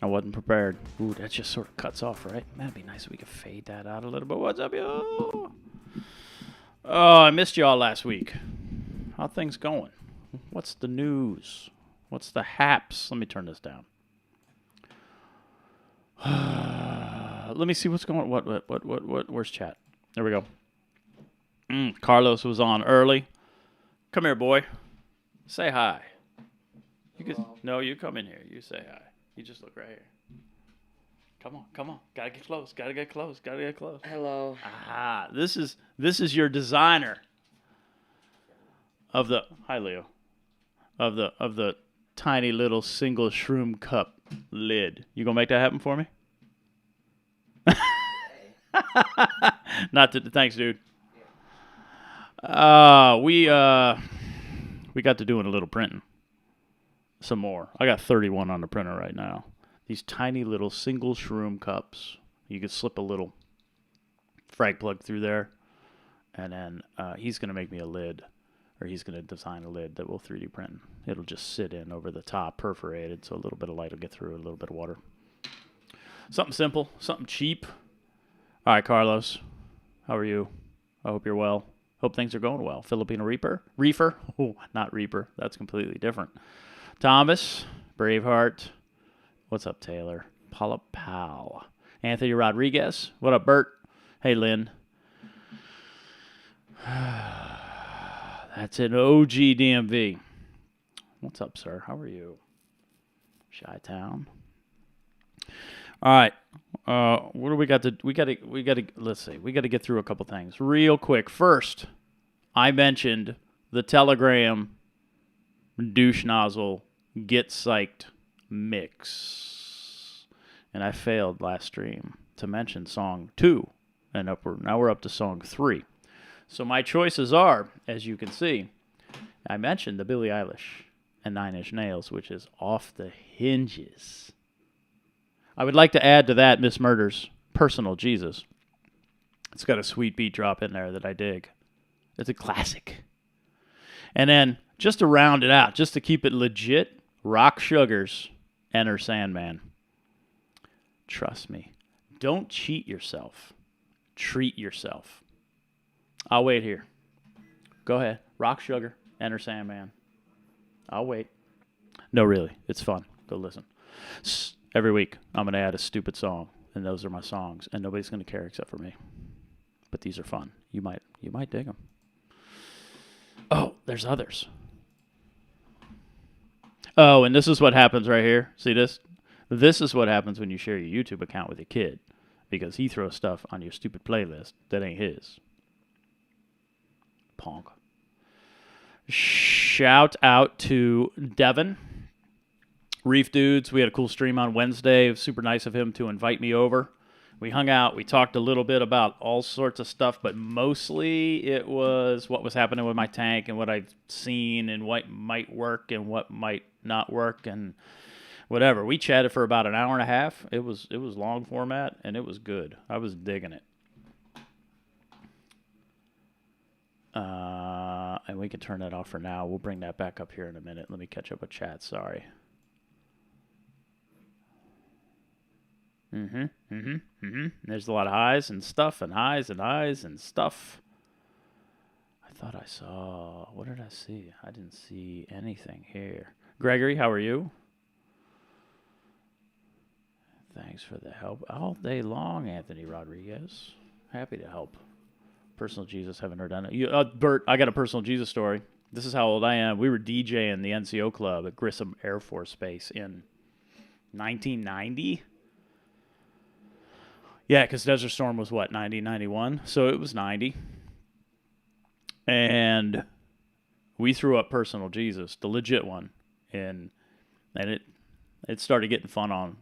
I wasn't prepared. Ooh, that just sort of cuts off, right? That'd be nice if we could fade that out a little bit. What's up, yo? Oh, I missed y'all last week. How things going? What's the news? What's the haps? Let me turn this down. Let me see what's going on. What? Where's chat? There we go. Carlos was on early. Come here, boy. Say hi. No, you come in here. You say hi. You just look right here. Come on. Gotta get close. Hello. Ah, this is your designer of the hi Leo of the tiny little single shroom cup lid. You gonna make that happen for me? Thanks, dude. We got to doing a little printing. Some more. I got 31 on the printer right now. These tiny little single shroom cups. You could slip a little frag plug through there, and then he's gonna make me a lid, or he's gonna design a lid that will 3D print. It'll just sit in over the top, perforated, so a little bit of light will get through, a little bit of water. Something simple, something cheap. All right, Carlos, how are you? I hope you're well. Hope things are going well. Filipino Reefer? Oh, not Reaper. That's completely different. Thomas, Braveheart. What's up, Taylor? Paula Powell. Anthony Rodriguez. What up, Bert? Hey, Lynn. That's an OG DMV. What's up, sir? How are you? Chi-Town. All right. What do we got to? We got to. Let's see. We got to get through a couple things real quick. First, I mentioned the Telegram douche nozzle get psyched mix, and I failed last stream to mention song 2 and upward. Now we're up to song 3. So my choices are, as you can see, I mentioned the Billie Eilish and 9 Inch Nails, which is off the hinges. I would like to add to that Miss Murder's Personal Jesus. It's got a sweet beat drop in there that I dig. It's a classic. And then, just to round it out, just to keep it legit, Rock Sugars, Enter Sandman. Trust me. Don't cheat yourself. Treat yourself. I'll wait here. Go ahead. Rock Sugar, Enter Sandman. I'll wait. No, really. It's fun. Go listen. Every week, I'm going to add a stupid song, and those are my songs, and nobody's going to care except for me. But these are fun. You might dig them. Oh, there's others. Oh, and this is what happens right here. See this? This is what happens when you share your YouTube account with a kid, because he throws stuff on your stupid playlist that ain't his. Ponk. Shout out to Devin. Reef Dudes, we had a cool stream on Wednesday. It was super nice of him to invite me over. We hung out. We talked a little bit about all sorts of stuff, but mostly it was what was happening with my tank and what I've seen and what might work and what might not work and whatever. We chatted for about an hour and a half. It was long format, and it was good. I was digging it. And we can turn that off for now. We'll bring that back up here in a minute. Let me catch up with chat. Sorry. There's a lot of highs and stuff and highs and highs and stuff. I thought I saw... What did I see? I didn't see anything here. Gregory, how are you? Thanks for the help. All day long, Anthony Rodriguez. Happy to help. Personal Jesus, haven't heard on it. Bert, I got a personal Jesus story. This is how old I am. We were DJing the NCO club at Grissom Air Force Base in 1990. Yeah, because Desert Storm was what, 90, 91? So it was 90. And we threw up Personal Jesus, the legit one. And it started getting fun on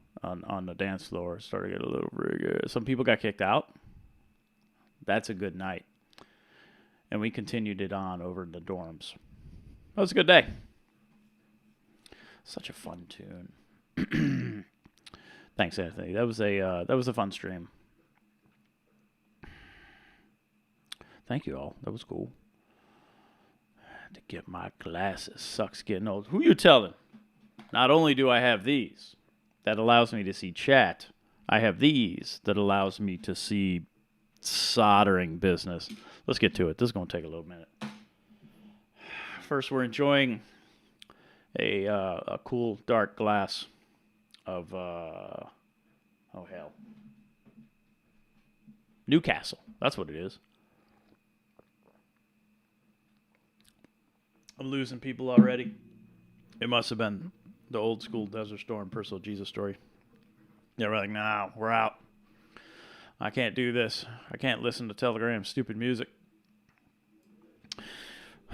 the dance floor. It started getting a little very good. Some people got kicked out. That's a good night. And we continued it on over in the dorms. That was a good day. Such a fun tune. Thanks, Anthony. That was a fun stream. Thank you all. That was cool. To get my glasses. Sucks getting old. Who you telling? Not only do I have these, that allows me to see chat. I have these that allows me to see soldering business. Let's get to it. This is going to take a little minute. First, we're enjoying a cool dark glass of Newcastle. That's what it is. I'm losing people already. It must have been the old school Desert Storm Personal Jesus story. Yeah, we're like, nah, we're out. I can't do this. I can't listen to Telegram's stupid music.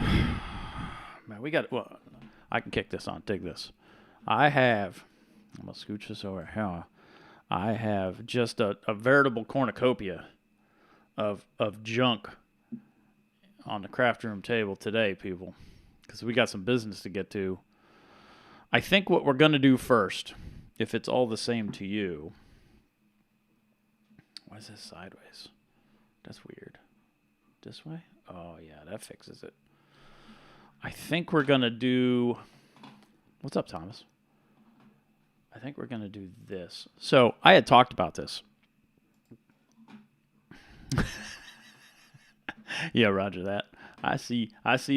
Man, well, I can kick this on. Take this. I'm going to scooch this over here. I have just a veritable cornucopia of junk on the craft room table today, people, because we got some business to get to. I think what we're going to do first, if it's all the same to you. Why is this sideways? That's weird. This way? Oh, yeah, that fixes it. I think we're going to do... What's up, Thomas? I think we're going to do this. So, I had talked about this. Yeah, roger that. I see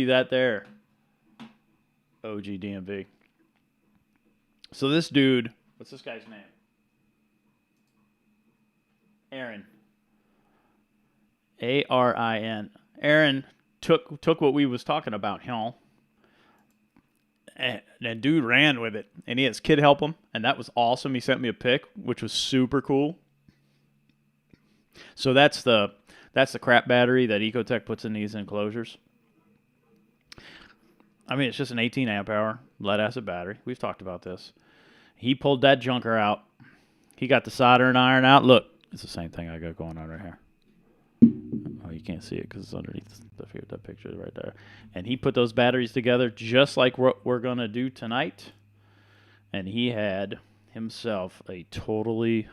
that there. OG DMV. So this dude, what's this guy's name? Aaron. Arin. Aaron took what we was talking about, and dude ran with it, and he had his kid help him, and that was awesome. He sent me a pic, which was super cool. So that's the crap battery that Ecotech puts in these enclosures. I mean, it's just an 18 amp hour lead acid battery. We've talked about this. He pulled that junker out. He got the soldering iron out. Look, it's the same thing I got going on right here. Oh, you can't see it because it's underneath that picture right there. And he put those batteries together just like what we're going to do tonight. And he had himself a totally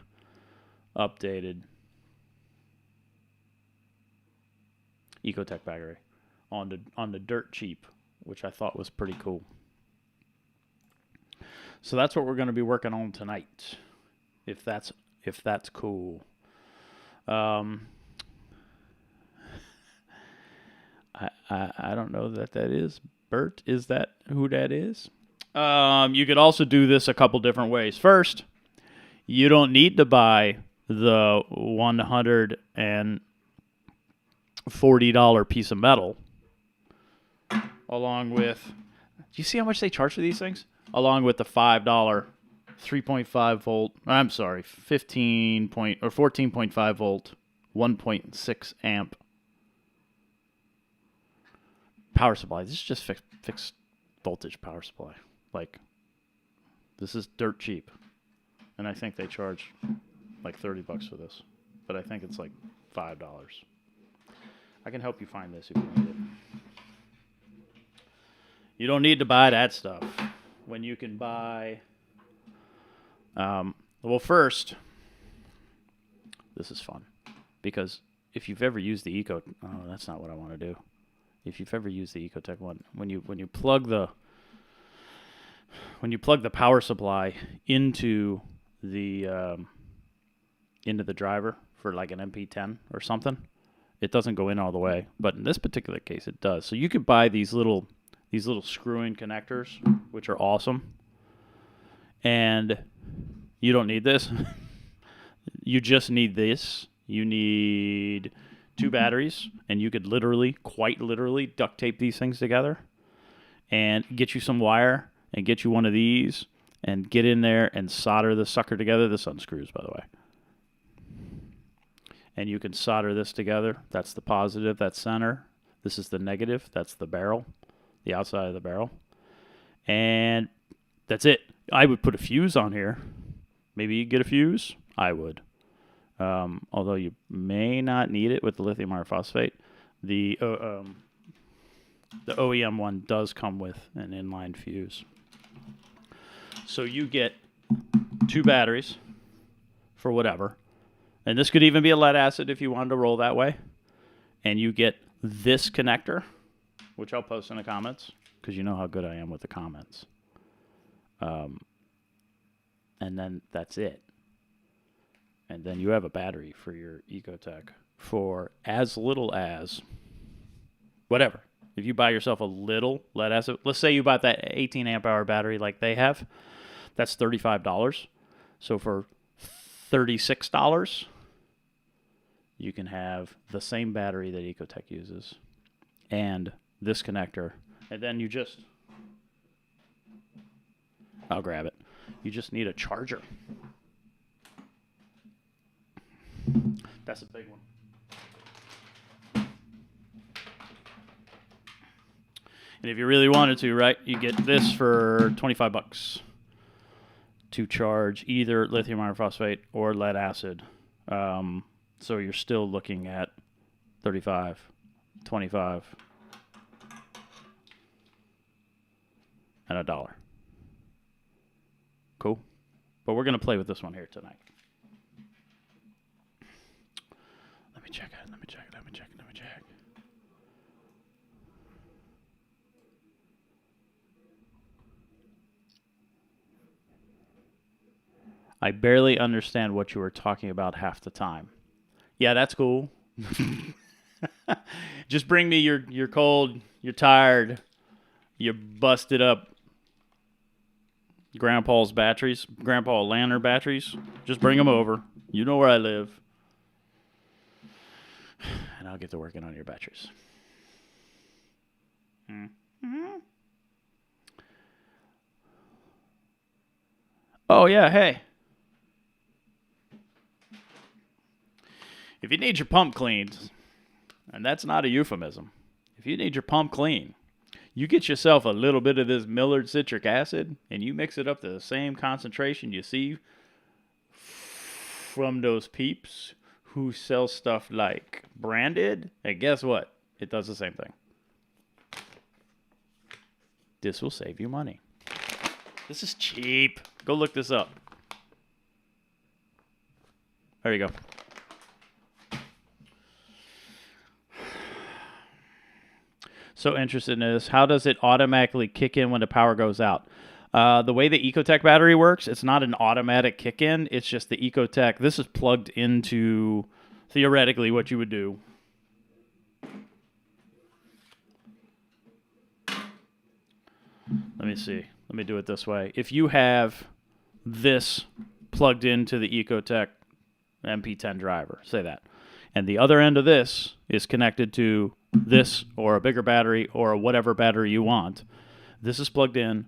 updated Ecotech battery on the dirt cheap, which I thought was pretty cool. So that's what we're going to be working on tonight, if that's cool. I don't know that is Bert. Is that who that is? You could also do this a couple different ways. First, you don't need to buy the $140 piece of metal along with. Do you see how much they charge for these things? Along with the $5 3.5 volt. I'm sorry, 14.5 volt, 1.6 amp power supply. This is just fixed voltage power supply. Like, this is dirt cheap, and I think they charge like $30 for this, but I think it's like $5. I can help you find this if you need it. You don't need to buy that stuff when you can buy. Well, first, this is fun because if you've ever used the that's not what I want to do. If you've ever used the Ecotech one, when you plug the power supply into the driver for like an MP10 or something, it doesn't go in all the way. But in this particular case, it does. So you could buy these little screw-in connectors, which are awesome. And you don't need this. You just need this. You need 2 batteries, and you could quite literally duct tape these things together and get you some wire and get you one of these and get in there and solder the sucker together. This unscrews, by the way. And you can solder this together. That's the positive, that's center. This is the negative, that's the barrel, the outside of the barrel. And that's it. I would put a fuse on here. Maybe you get a fuse. I would. Although you may not need it with the lithium iron phosphate. The OEM one does come with an inline fuse. So you get 2 batteries for whatever. And this could even be a lead acid if you wanted to roll that way. And you get this connector, which I'll post in the comments because you know how good I am with the comments. and then that's it. And then you have a battery for your Ecotech for as little as whatever. If you buy yourself a little lead acid, let's say you bought that 18 amp hour battery like they have, that's $35. So for $36, you can have the same battery that Ecotech uses and this connector. And then I'll grab it. You just need a charger. That's a big one. And if you really wanted to, right, you get this for $25 to charge either lithium iron phosphate or lead acid. So you're still looking at $35, $25, and $1. Cool. But we're going to play with this one here tonight. Let me check it. I barely understand what you were talking about half the time. Yeah, that's cool. Just bring me you're cold, you're tired, you busted up Grandpa's batteries, Grandpa Lantern batteries. Just bring them over. You know where I live. And I'll get to working on your batteries. Mm-hmm. Oh, yeah, hey. If you need your pump cleaned, and that's not a euphemism, if you need your pump clean, you get yourself a little bit of this Millard citric acid, and you mix it up to the same concentration you see from those peeps who sell stuff like branded, and guess what? It does the same thing. This will save you money. This is cheap. Go look this up. There you go. So interested in this. How does it automatically kick in when the power goes out? The way the Ecotech battery works, it's not an automatic kick in. It's just the Ecotech. This is plugged into, theoretically, what you would do. Let me see. Let me do it this way. If you have this plugged into the Ecotech MP10 driver, say that, and the other end of this is connected to this or a bigger battery or whatever battery you want. This is plugged in.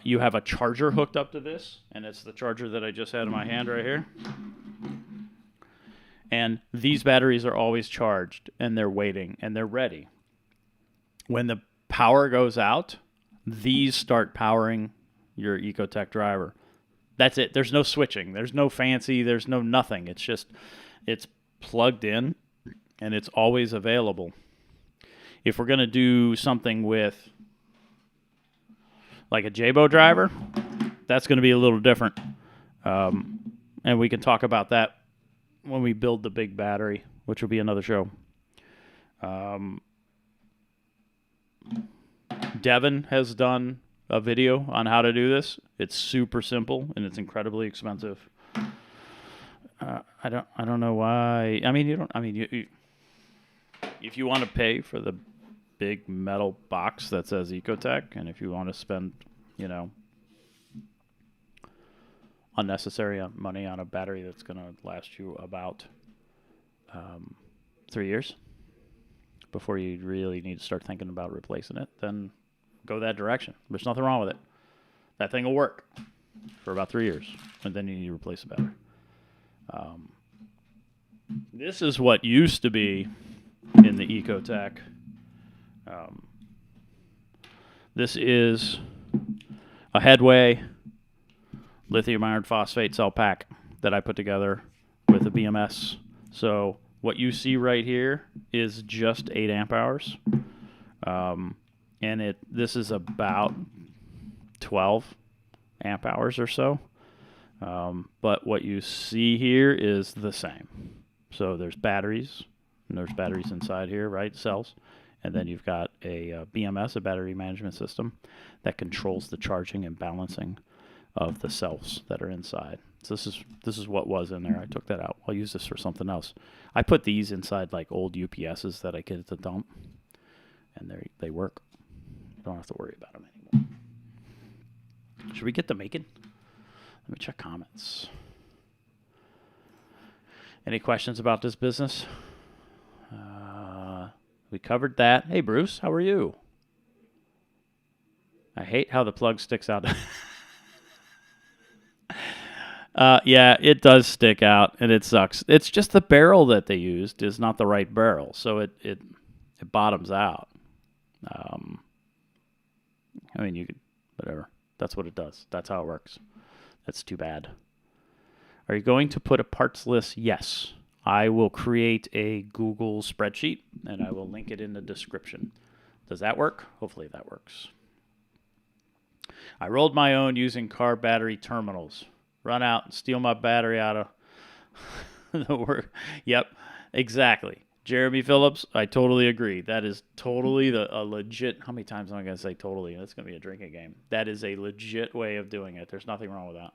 You have a charger hooked up to this, and it's the charger that I just had in my hand right here. And these batteries are always charged, and they're waiting, and they're ready. When the power goes out, these start powering your Ecotech driver. That's it. There's no switching. There's no fancy. There's no nothing. It's plugged in, and it's always available. If we're going to do something with like a Jabo driver, that's going to be a little different. And we can talk about that when we build the big battery, which will be another show. Devin has done a video on how to do this. It's super simple, and it's incredibly expensive. I don't know why. I mean, you if you want to pay for the big metal box that says Ecotech, and if you want to spend, unnecessary money on a battery that's going to last you about 3 years before you really need to start thinking about replacing it, then go that direction. There's nothing wrong with it. That thing will work for about 3 years, and then you need to replace the battery. This is what used to be in the Ecotech. This is a Headway lithium iron phosphate cell pack that I put together with a BMS. So what you see right here is just 8 amp hours. And this is about 12 amp hours or so. But what you see here is the same. So there's batteries, and there's batteries inside here, right? Cells. And then you've got a BMS, a battery management system, that controls the charging and balancing of the cells that are inside. So this is what was in there. I took that out. I'll use this for something else. I put these inside like old UPSs that I get at the dump, and they work. You don't have to worry about them anymore. Should we get to making? Let me check comments. Any questions about this business? We covered that. Hey, Bruce, how are you? I hate how the plug sticks out. Yeah, it does stick out, and it sucks. It's just the barrel that they used is not the right barrel, so it bottoms out. I mean, you could, whatever. That's what it does. That's how it works. That's too bad. Are you going to put a parts list? Yes. I will create a Google spreadsheet, and I will link it in the description. Does that work? Hopefully that works. I rolled my own using car battery terminals. Run out and steal my battery out of the work. Yep, exactly. Jeremy Phillips, I totally agree. That is totally a legit. How many times am I going to say totally? That's going to be a drinking game. That is a legit way of doing it. There's nothing wrong with that.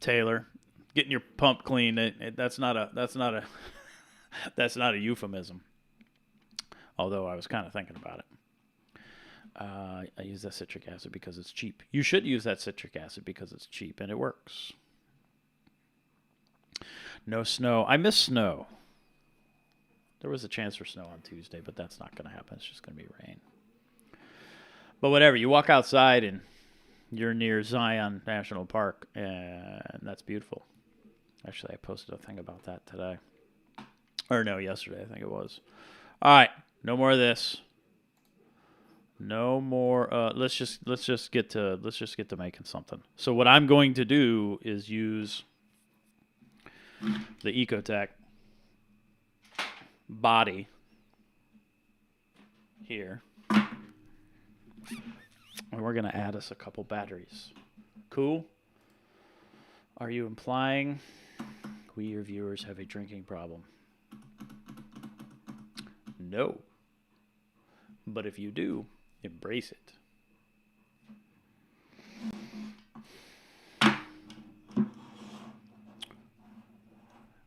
Taylor, getting your pump clean. That's not a euphemism. Although I was kind of thinking about it. I use that citric acid because it's cheap. You should use that citric acid because it's cheap, and it works. No snow. I miss snow. There was a chance for snow on Tuesday, but that's not going to happen. It's just going to be rain. But whatever. You walk outside, and you're near Zion National Park, and that's beautiful. Actually, I posted a thing about that today. Or no, yesterday, I think it was. All right. No more of this. No more. Let's just get to making something. So what I'm going to do is use the Ecotech body here, and we're gonna add us a couple batteries. Cool. Are you implying we, your viewers, have a drinking problem? No. But if you do, embrace it.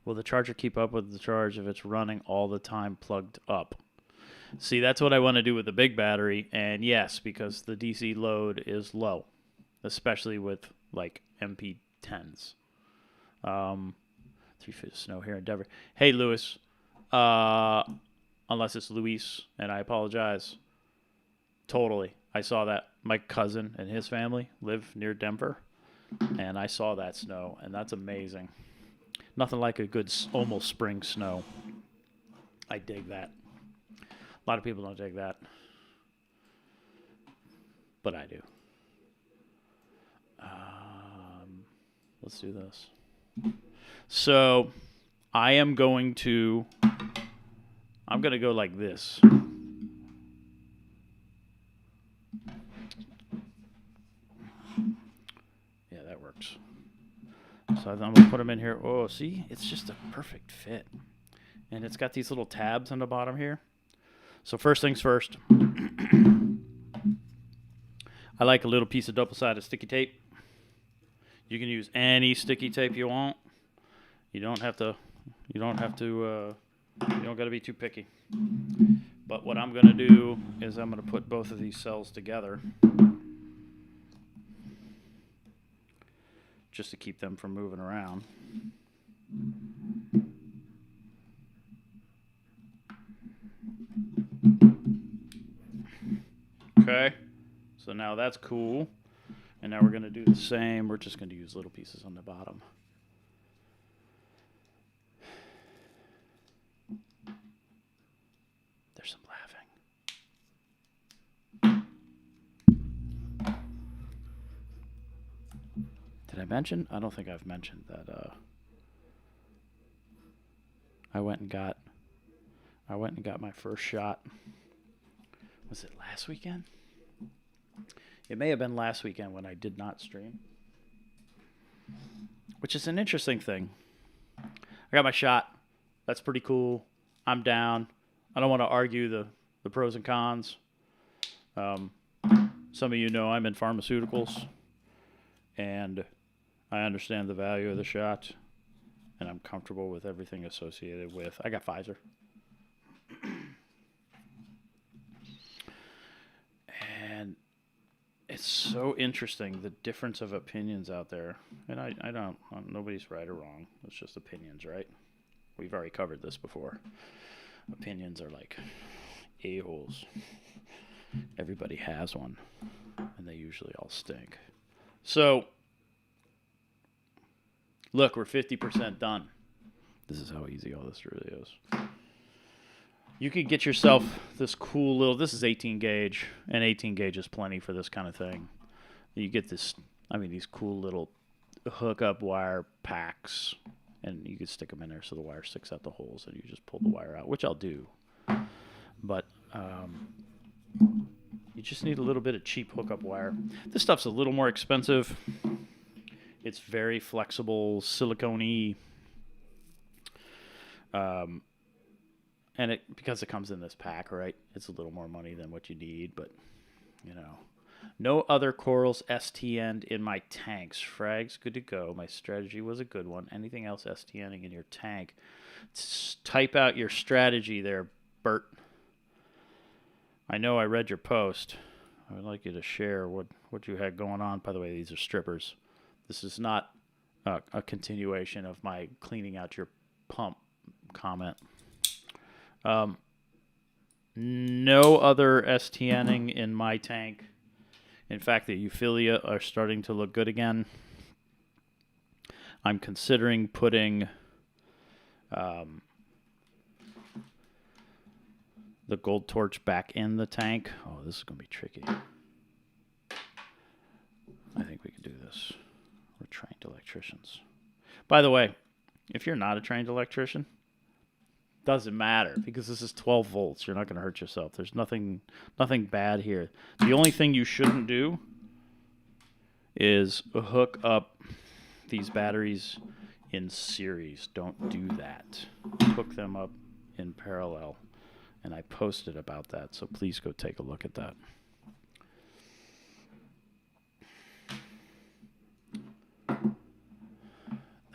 Will the charger keep up with the charge if it's running all the time plugged up? See, that's what I want to do with the big battery. And yes, because the DC load is low, especially with like MP10s. 3 feet of snow here in Denver. Hey, Lewis. Unless it's Luis, and I apologize. Totally. I saw that. My cousin and his family live near Denver, and I saw that snow, and that's amazing. Nothing like a good almost spring snow. I dig that. A lot of people don't dig that, but I do. Let's do this. So I'm going to go like this. Yeah, that works. So I'm going to put them in here. Oh, see? It's just a perfect fit. And it's got these little tabs on the bottom here. So first things first. I like a little piece of double-sided sticky tape. You can use any sticky tape you want. You don't got to be too picky. But what I'm going to do is I'm going to put both of these cells together just to keep them from moving around. Okay, so now that's cool. And now we're going to do the same. We're just going to use little pieces on the bottom. There's some laughing. Did I mention? I don't think I've mentioned that I went and got my first shot. Was it last weekend? It may have been last weekend when I did not stream. Which is an interesting thing. I got my shot. That's pretty cool. I'm down. I don't want to argue the pros and cons. Some of you know I'm in pharmaceuticals, and I understand the value of the shot, and I'm comfortable with everything associated with. I got Pfizer. And it's so interesting, the difference of opinions out there. And I don't, nobody's right or wrong. It's just opinions, right? We've already covered this before. Opinions are like a-holes. Everybody has one, and they usually all stink. So, look, we're 50% done. This is how easy all this really is. You could get yourself this cool little, this is 18 gauge, and 18 gauge is plenty for this kind of thing. You get this, these cool little hookup wire packs, and you could stick them in there so the wire sticks out the holes, and you just pull the wire out, which I'll do. But you just need a little bit of cheap hookup wire. This stuff's a little more expensive. It's very flexible, silicone-y. And because it comes in this pack, right, it's a little more money than what you need, but, No other corals STN'd in my tanks. Frags, good to go. My strategy was a good one. Anything else STNing in your tank? Type out your strategy there, Bert. I know I read your post. I would like you to share what you had going on. By the way, these are strippers. This is not a continuation of my cleaning out your pump comment. No other STNing in my tank. In fact, the Euphilia are starting to look good again. I'm considering putting the gold torch back in the tank. Oh, this is going to be tricky. I think we can do this. We're trained electricians. By the way, if you're not a trained electrician, doesn't matter because this is 12 volts. You're not going to hurt yourself. There's nothing bad here. The only thing you shouldn't do is hook up these batteries in series. Don't do that. Hook them up in parallel. And I posted about that, so please go take a look at that.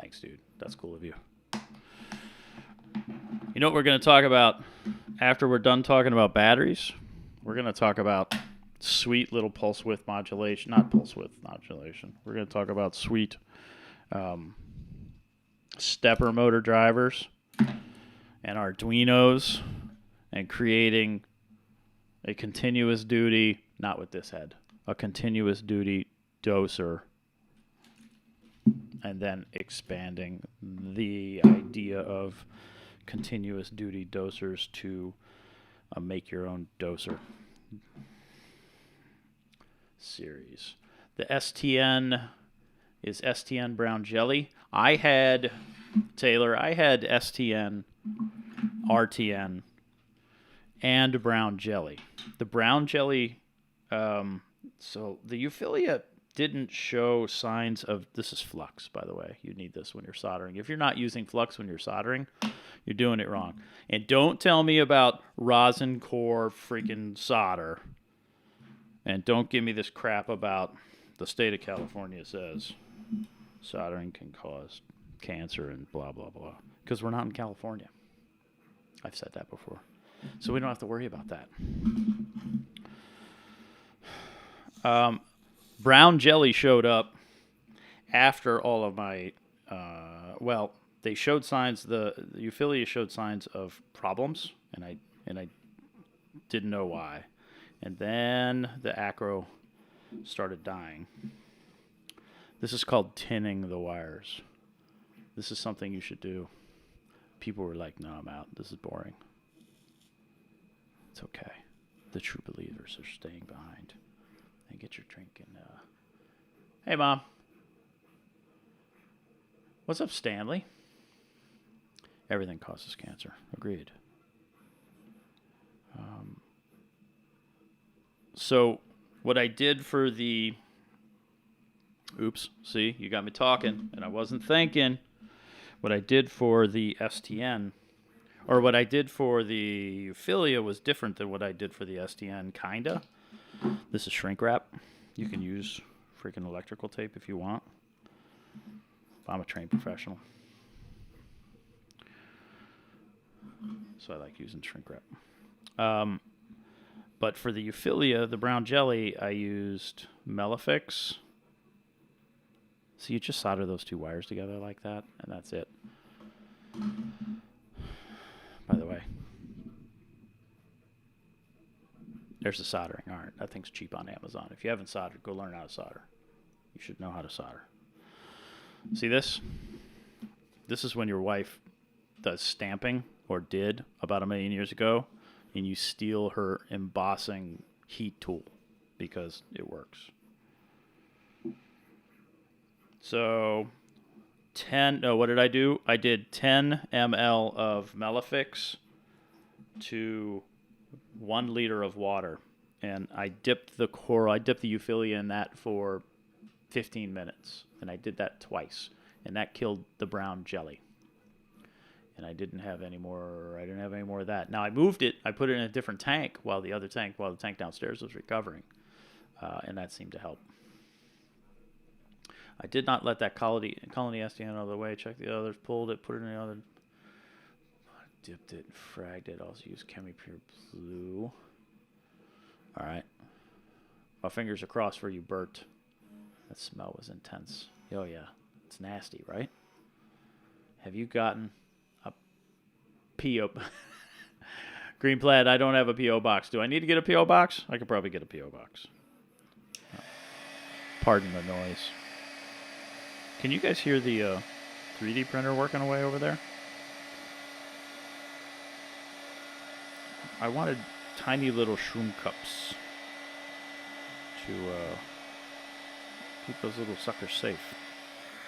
Thanks, dude. That's cool of you. You know what we're going to talk about after we're done talking about batteries? We're going to talk about sweet little pulse width modulation. Not pulse width modulation. We're going to talk about sweet stepper motor drivers and Arduinos and creating a continuous duty, not with this head, a continuous duty doser, and then expanding the idea of continuous duty dosers to make your own doser series. The STN is STN brown jelly. I had STN, RTN, and brown jelly. The brown jelly, so the Euphilia didn't show signs of, this is flux, by the way. You need this when you're soldering. If you're not using flux when you're soldering, you're doing it wrong. And don't tell me about rosin core freaking solder. And don't give me this crap about the state of California says soldering can cause cancer and blah, blah, blah. Because we're not in California. I've said that before. So we don't have to worry about that. Brown jelly showed up after all of my, they showed signs, the Euphilia showed signs of problems, and I didn't know why. And then the acro started dying. This is called tinning the wires. This is something you should do. People were like, no, I'm out. This is boring. It's okay. The true believers are staying behind. And get your drink and, hey, Mom. What's up, Stanley? Everything causes cancer. Agreed. So what I did for the... Oops, see, you got me talking, and I wasn't thinking. What I did for the STN Or what I did for the Euphilia was different than what I did for the STN, kinda. This is shrink wrap. You can use freaking electrical tape if you want. I'm a trained professional. So I like using shrink wrap. But for the Euphilia, the brown jelly, I used Melafix. So you just solder those two wires together like that, and that's it. By the way, there's the soldering iron. That thing's cheap on Amazon. If you haven't soldered, go learn how to solder. You should know how to solder. See this? This is when your wife does stamping, or did about 1 million years ago, and you steal her embossing heat tool because it works. So, what did I do? I did 10 ml of Melafix to 1 liter of water. And I dipped the Euphilia in that for 15 minutes. And I did that twice. And that killed the brown jelly. And I didn't have any more of that. Now I moved it, I put it in a different tank while the tank downstairs was recovering. And that seemed to help. I did not let that colony STN out of the way. Checked the others, pulled it, put it in the other. Dipped it, fragged it. Also used Chemi-Pure Blue. All right. My fingers are crossed for you, Bert. That smell was intense. Oh, yeah. It's nasty, right? Have you gotten a P.O. Green Plaid, I don't have a P.O. box. Do I need to get a P.O. box? I could probably get a P.O. box. Pardon the noise. Can you guys hear the 3D printer working away over there? I wanted tiny little shroom cups to keep those little suckers safe.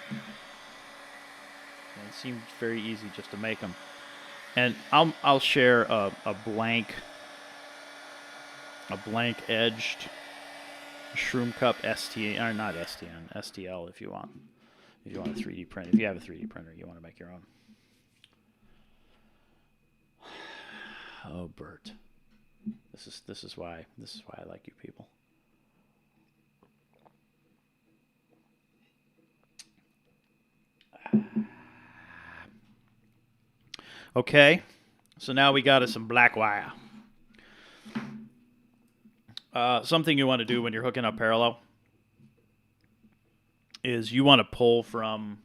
And it seemed very easy just to make them. And I'll share a blank edged shroom cup STL if you want. If you want a 3D print, if you have a 3D printer, you want to make your own. Oh, Bert, this is why I like you people. Okay, so now we got us some black wire. Something you want to do when you're hooking up parallel is you want to pull from,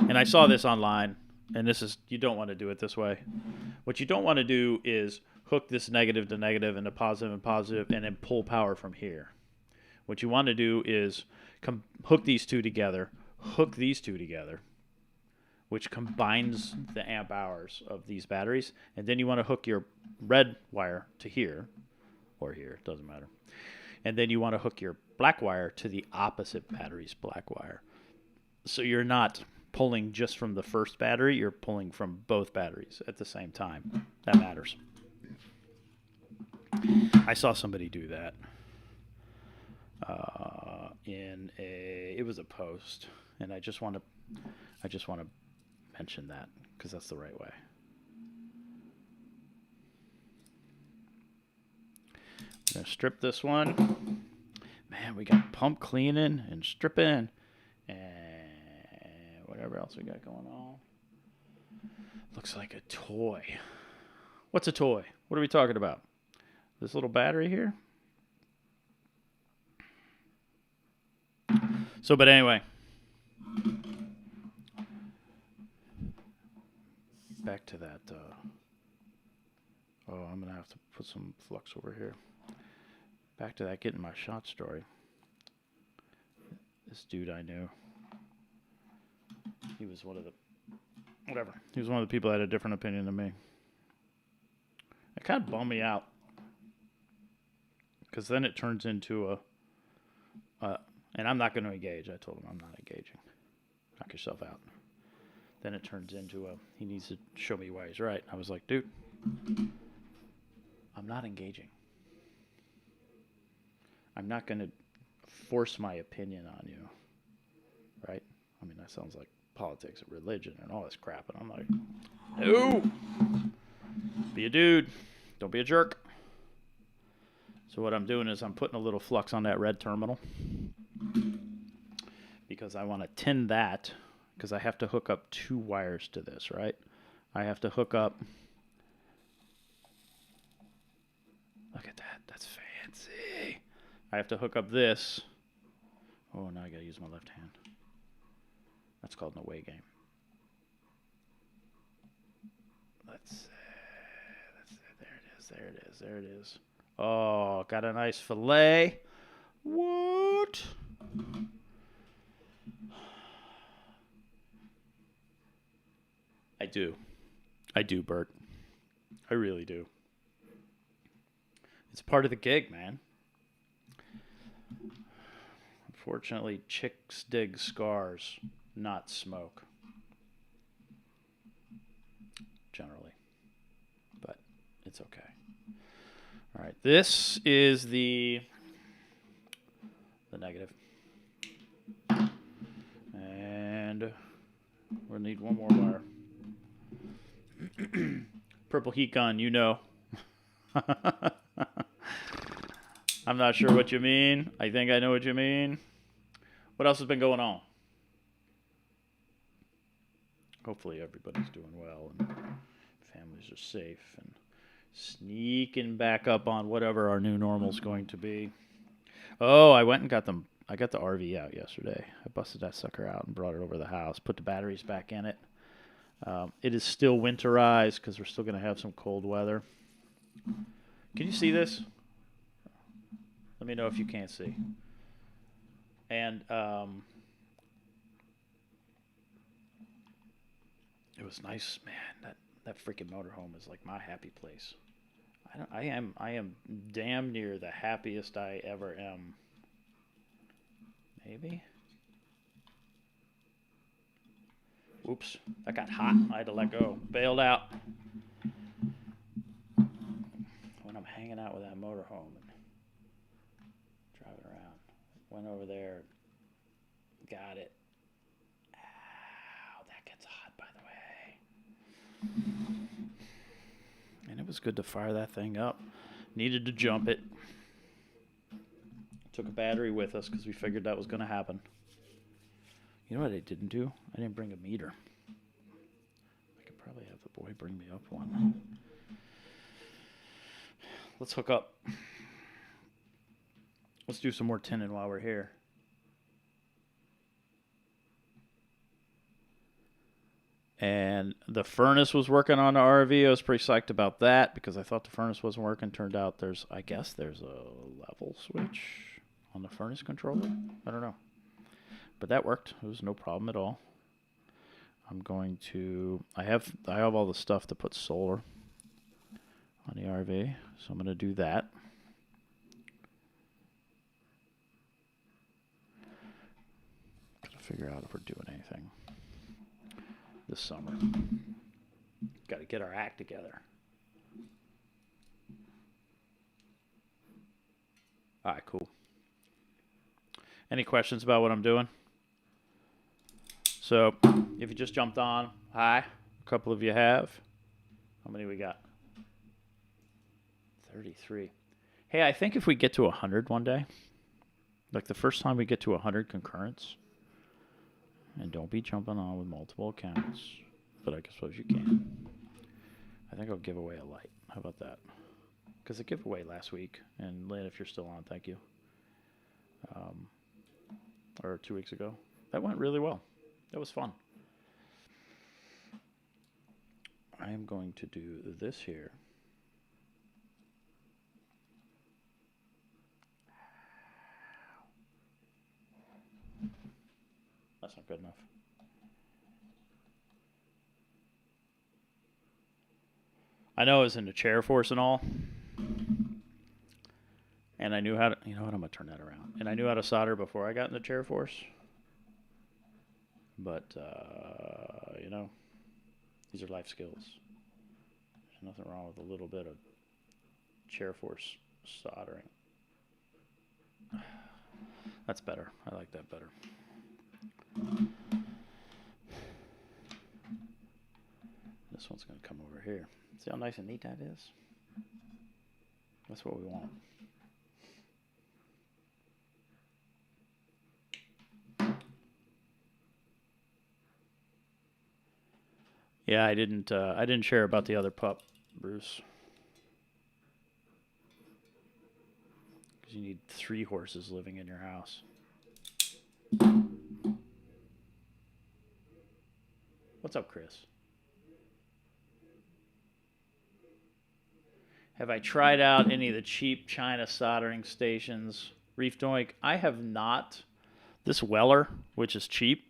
and I saw this online, and you don't want to do it this way. What you don't want to do is hook this negative to negative and a positive and positive, and then pull power from here. What you want to do is hook these two together, which combines the amp hours of these batteries, and then you want to hook your red wire to here, or here, it doesn't matter. And then you want to hook your black wire to the opposite battery's black wire. So you're not pulling just from the first battery, you're pulling from both batteries at the same time. That matters. I saw somebody do that it was a post, and I just want to mention that because that's the right way. I'm going to strip this one. Man, we got pump cleaning and stripping and whatever else we got going on. Looks like a toy. What's a toy? What are we talking about? This little battery here? So, but anyway. Back to that. I'm going to have to put some flux over here. Back to that getting my shot story. This dude I knew. He was one of the people that had a different opinion than me. It kind of bummed me out. Because then it turns into and I'm not going to engage. I told him I'm not engaging. Knock yourself out. Then it turns into he needs to show me why he's right. I was like, dude, I'm not engaging. I'm not going to force my opinion on you. Right? I mean, that sounds like politics and religion and all this crap. And I'm like, Ooh. Be a dude. Don't be a jerk. So what I'm doing is I'm putting a little flux on that red terminal because I want to tin that because I have to hook up 2 wires to this, right? I have to hook up. Look at that. That's fancy. I have to hook up this. Oh, now I got to use my left hand. That's called an away game. Let's see. There it is. Oh, got a nice fillet. What? I do, Bert. I really do. It's part of the gig, man. Unfortunately, chicks dig scars, not smoke. Generally. But it's okay. All right, this is the negative. And we'll need one more wire. Purple heat gun, you know. I'm not sure what you mean. I think I know what you mean. What else has been going on? Hopefully everybody's doing well and families are safe and sneaking back up on whatever our new normal is going to be. Oh, I went and got them. I got the RV out yesterday. I busted that sucker out and brought it over to the house. Put the batteries back in it. It is still winterized because we're still going to have some cold weather. Can you see this? Let me know if you can't see. And it was nice, man. That freaking motorhome is like my happy place. I am damn near the happiest I ever am. Maybe. Oops, that got hot. I had to let go. Bailed out. When I'm hanging out with that motorhome and driving around. Went over there. Got it. Ow, that gets hot, by the way. And it was good to fire that thing up. Needed to jump it. Took a battery with us because we figured that was going to happen. You know what I didn't do? I didn't bring a meter. I could probably have the boy bring me up one. Let's hook up. Let's do some more tinning while we're here. And the furnace was working on the RV. I was pretty psyched about that because I thought the furnace wasn't working. Turned out there's a level switch on the furnace controller. I don't know. But that worked. It was no problem at all. I'm going to... I have all the stuff to put solar on the RV. So I'm going to do that. Got to figure out if we're doing anything this summer. Got to get our act together. All right, cool. Any questions about what I'm doing? So, if you just jumped on, hi. A couple of you have. How many we got? 33. Hey, I think if we get to 100 one day, like the first time we get to 100 concurrents, and don't be jumping on with multiple accounts, but I suppose you can. I think I'll give away a light. How about that? Because I gave away last week, and Lynn, if you're still on, thank you. Or 2 weeks ago. That went really well. That was fun. I am going to do this here. That's not good enough. I know I was in the chair force and all. And I knew how to, you know what, I'm going to turn that around. And I knew how to solder before I got in the chair force. But, you know, these are life skills. There's nothing wrong with a little bit of chair force soldering. That's better. I like that better. this one's going to come over here. See how nice and neat that is? That's what we want. Yeah, I didn't share about the other pup, Bruce. Because you need 3 horses living in your house. What's up, Chris? Have I tried out any of the cheap China soldering stations? Reef Doink? I have not. This Weller, which is cheap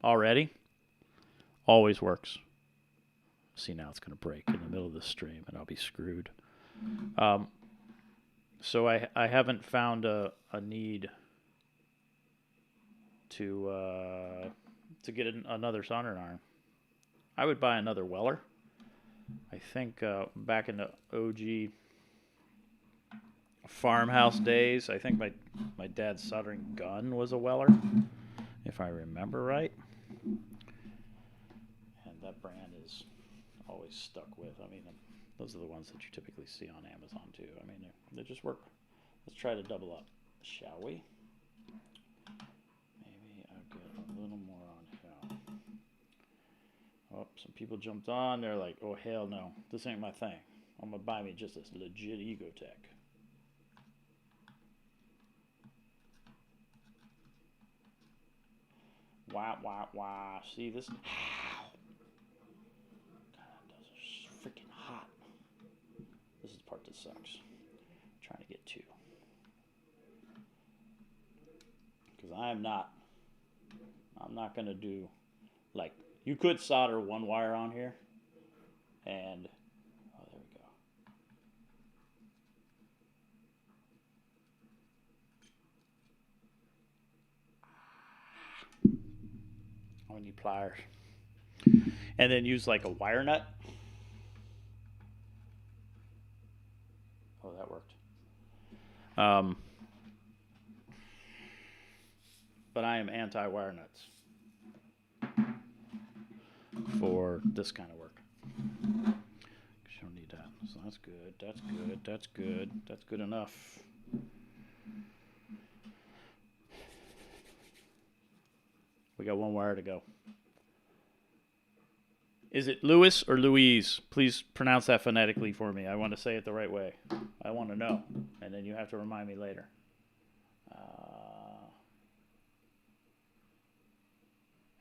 already, always works. See, now it's going to break in the middle of the stream, and I'll be screwed. So I haven't found a need to get another soldering iron. I would buy another Weller. I think back in the OG farmhouse days, I think my dad's soldering gun was a Weller, if I remember right. And that brand is always stuck with. I mean, those are the ones that you typically see on Amazon too. I mean, they just work. Let's try to double up, shall we? Maybe I'll get a little more on here. Oh, some people jumped on. They're like, oh, hell no. This ain't my thing. I'm going to buy me just this legit Ecotech. Wah, wah, wah. See this? God, those are freaking hot. This is the part that sucks. I'm trying to get to. Because I'm not going to do, like, you could solder one wire on here, and, oh, there we go. I need pliers. And then use, like, a wire nut. Oh, that worked. But I am anti-wire nuts for this kind of work. You don't need that. So that's good. That's good. That's good. That's good enough. We got one wire to go. Is it Louis or Louise? Please pronounce that phonetically for me. I want to say it the right way. I want to know. And then you have to remind me later.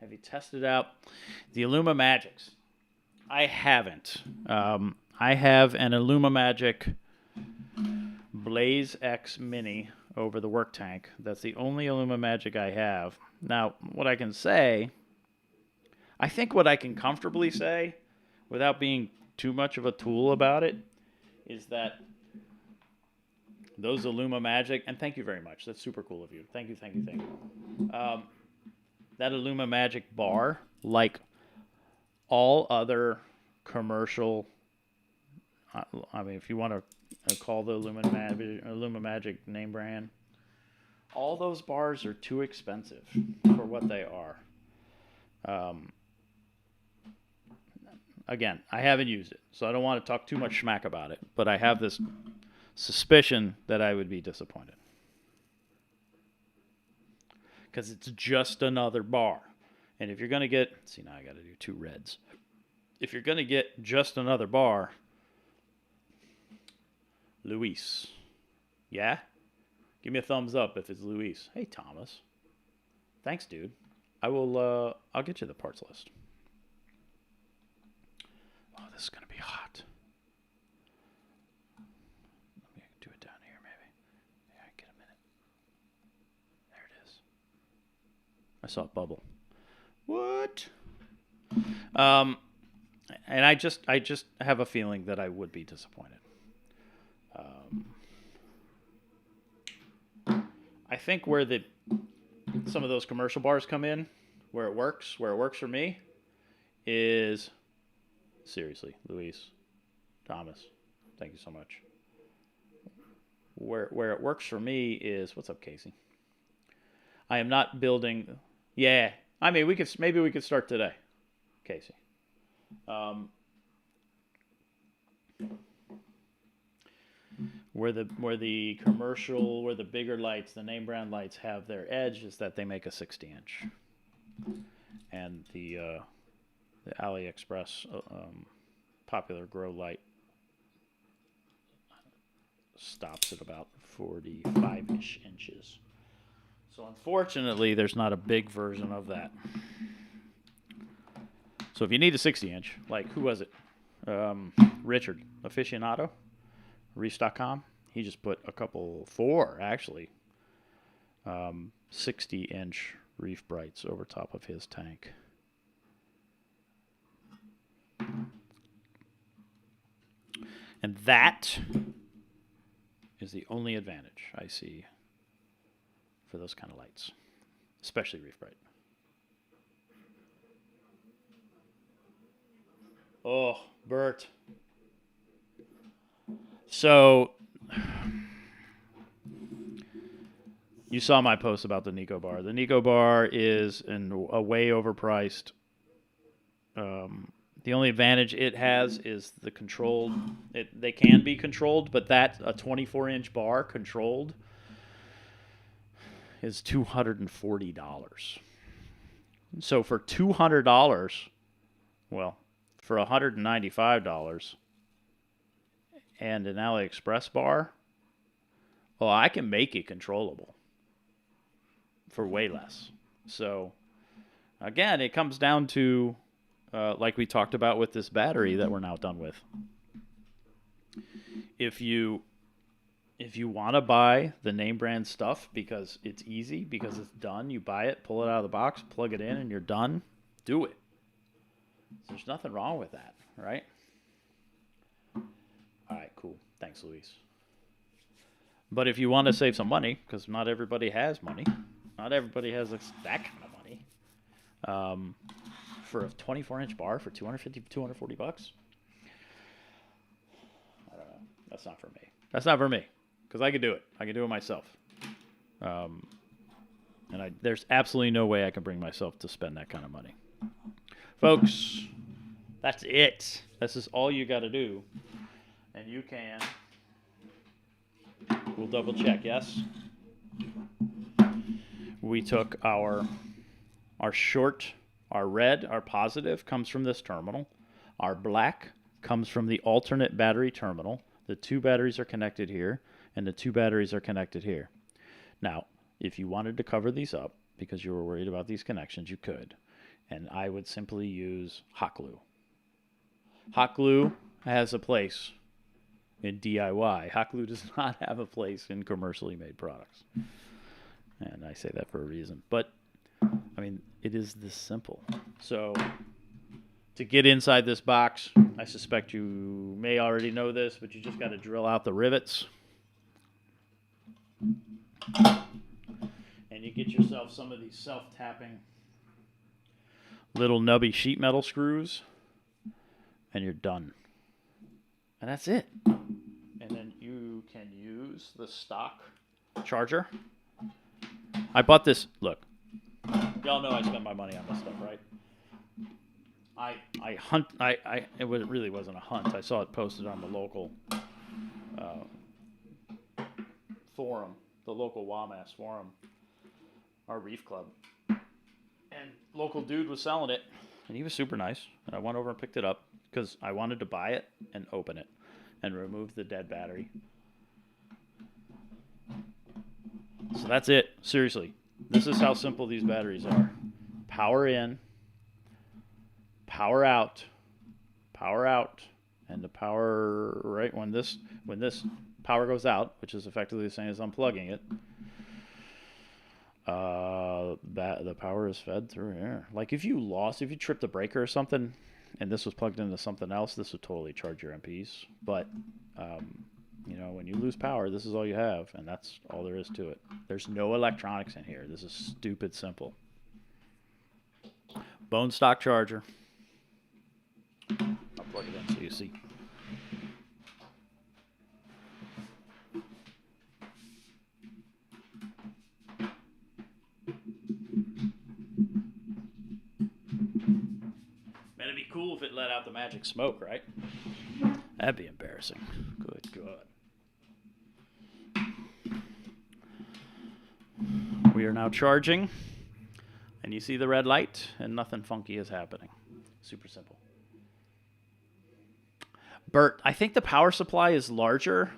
Have you tested out the Illuma Magics? I haven't. I have an Illuma Magic Blaze X Mini over the work tank. That's the only Illuma Magic I have. Now, what I can say, I think what I can comfortably say, without being too much of a tool about it, is that those Illuma Magic, and thank you very much. That's super cool of you. Thank you, thank you, thank you. That Illuma Magic bar, like all other commercial, I mean, if you want to call the Illuma Magic name brand, all those bars are too expensive for what they are. Again, I haven't used it, so I don't want to talk too much smack about it, but I have this suspicion that I would be disappointed. Because it's just another bar. And if you're going to get, see, now I got to do 2 reds. If you're going to get just another bar, Luis. Yeah? Give me a thumbs up if it's Luis. Hey, Thomas. Thanks, dude. I'll get you the parts list. Oh, this is going to be hot. Let me do it down here, maybe. Yeah, get a minute. There it is. I saw a bubble. What? And I just have a feeling that I would be disappointed. I think where some of those commercial bars come in, where it works for me, is seriously, Luis, Thomas, thank you so much. Where it works for me is, what's up, Casey? I am not building. Yeah, I mean, maybe we could start today, Casey. Um, where the bigger lights, the name brand lights have their edge is that they make a 60-inch, and the AliExpress popular grow light stops at about 45-ish inches. So unfortunately, there's not a big version of that. So if you need a 60-inch, like who was it? Richard, aficionado, reef.com. He just put four actually, 60-inch reef brights over top of his tank. And that is the only advantage I see for those kind of lights, especially reef bright. Oh, Bert. So, you saw my post about the Nico bar. The Nico bar is a way overpriced. The only advantage it has is the controlled. They can be controlled, but a 24-inch bar controlled is $240. So for $200, well, for $195 and an AliExpress bar, well, I can make it controllable for way less. So again, it comes down to like we talked about with this battery that we're now done with. If you want to buy the name brand stuff because it's easy, because it's done, you buy it, pull it out of the box, plug it in, and you're done, do it. There's nothing wrong with that, right? All right, cool. Thanks, Luis. But if you want to save some money, because not everybody has money, not everybody has that kind of money, for a 24-inch bar for $250, $240, I don't know. That's not for me. That's not for me, because I could do it. I can do it myself. And there's absolutely no way I can bring myself to spend that kind of money. Folks, that's it. This is all you got to do. And you can. We'll double check, yes? We took our short, our red, our positive comes from this terminal. Our black comes from the alternate battery terminal. The two batteries are connected here, and the two batteries are connected here. Now, if you wanted to cover these up because you were worried about these connections, you could. And I would simply use hot glue. Hot glue has a place in DIY. Hot glue does not have a place in commercially made products. And I say that for a reason. But, I mean, it is this simple. So, to get inside this box, I suspect you may already know this, but you just got to drill out the rivets. And you get yourself some of these self-tapping little nubby sheet metal screws, and you're done. And that's it. And then you can use the stock charger. I bought this. Look, y'all know I spend my money on this stuff, right? It really wasn't a hunt. I saw it posted on the local forum, the local WAMAS forum, our reef club. And local dude was selling it, and he was super nice. And I went over and picked it up because I wanted to buy it and open it and remove the dead battery. So that's it. Seriously, this is how simple these batteries are. Power in, power out, and the power right when this power goes out, which is effectively the same as unplugging it. The power is fed through here. Like if you tripped a breaker or something, and this was plugged into something else, this would totally charge your MPs. But when you lose power, this is all you have, and that's all there is to it. There's no electronics in here. This is stupid simple. Bone stock charger. I'll plug it in so you see. Man, it'd be cool if it let out the magic smoke, right? That'd be embarrassing. Good God. We are now charging, and you see the red light, and nothing funky is happening. Super simple. Bert, I think the power supply is larger.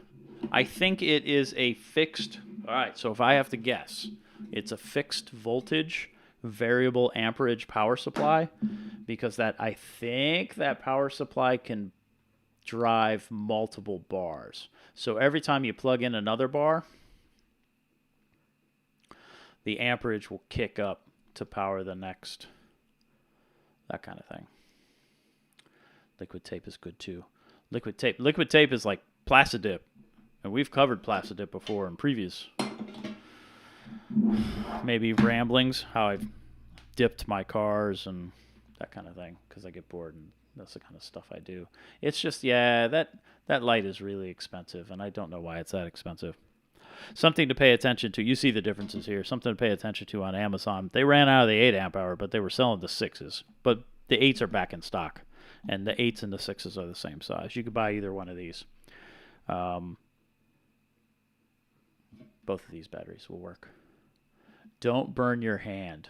I think it is a fixed... All right, so if I have to guess, it's a fixed voltage, variable amperage power supply, because I think that power supply can drive multiple bars. So every time you plug in another bar, the amperage will kick up to power the next. That kind of thing. Liquid tape is good too. Liquid tape is like Plastidip. And we've covered Plastidip before in previous maybe ramblings, how I've dipped my cars and that kind of thing, because I get bored and that's the kind of stuff I do. It's just, that light is really expensive, and I don't know why it's that expensive. Something to pay attention to. You see the differences here. Something to pay attention to on Amazon. They ran out of the 8 amp hour, but they were selling the 6s. But the 8s are back in stock, and the 8s and the 6s are the same size. You could buy either one of these. Both of these batteries will work. Don't burn your hand.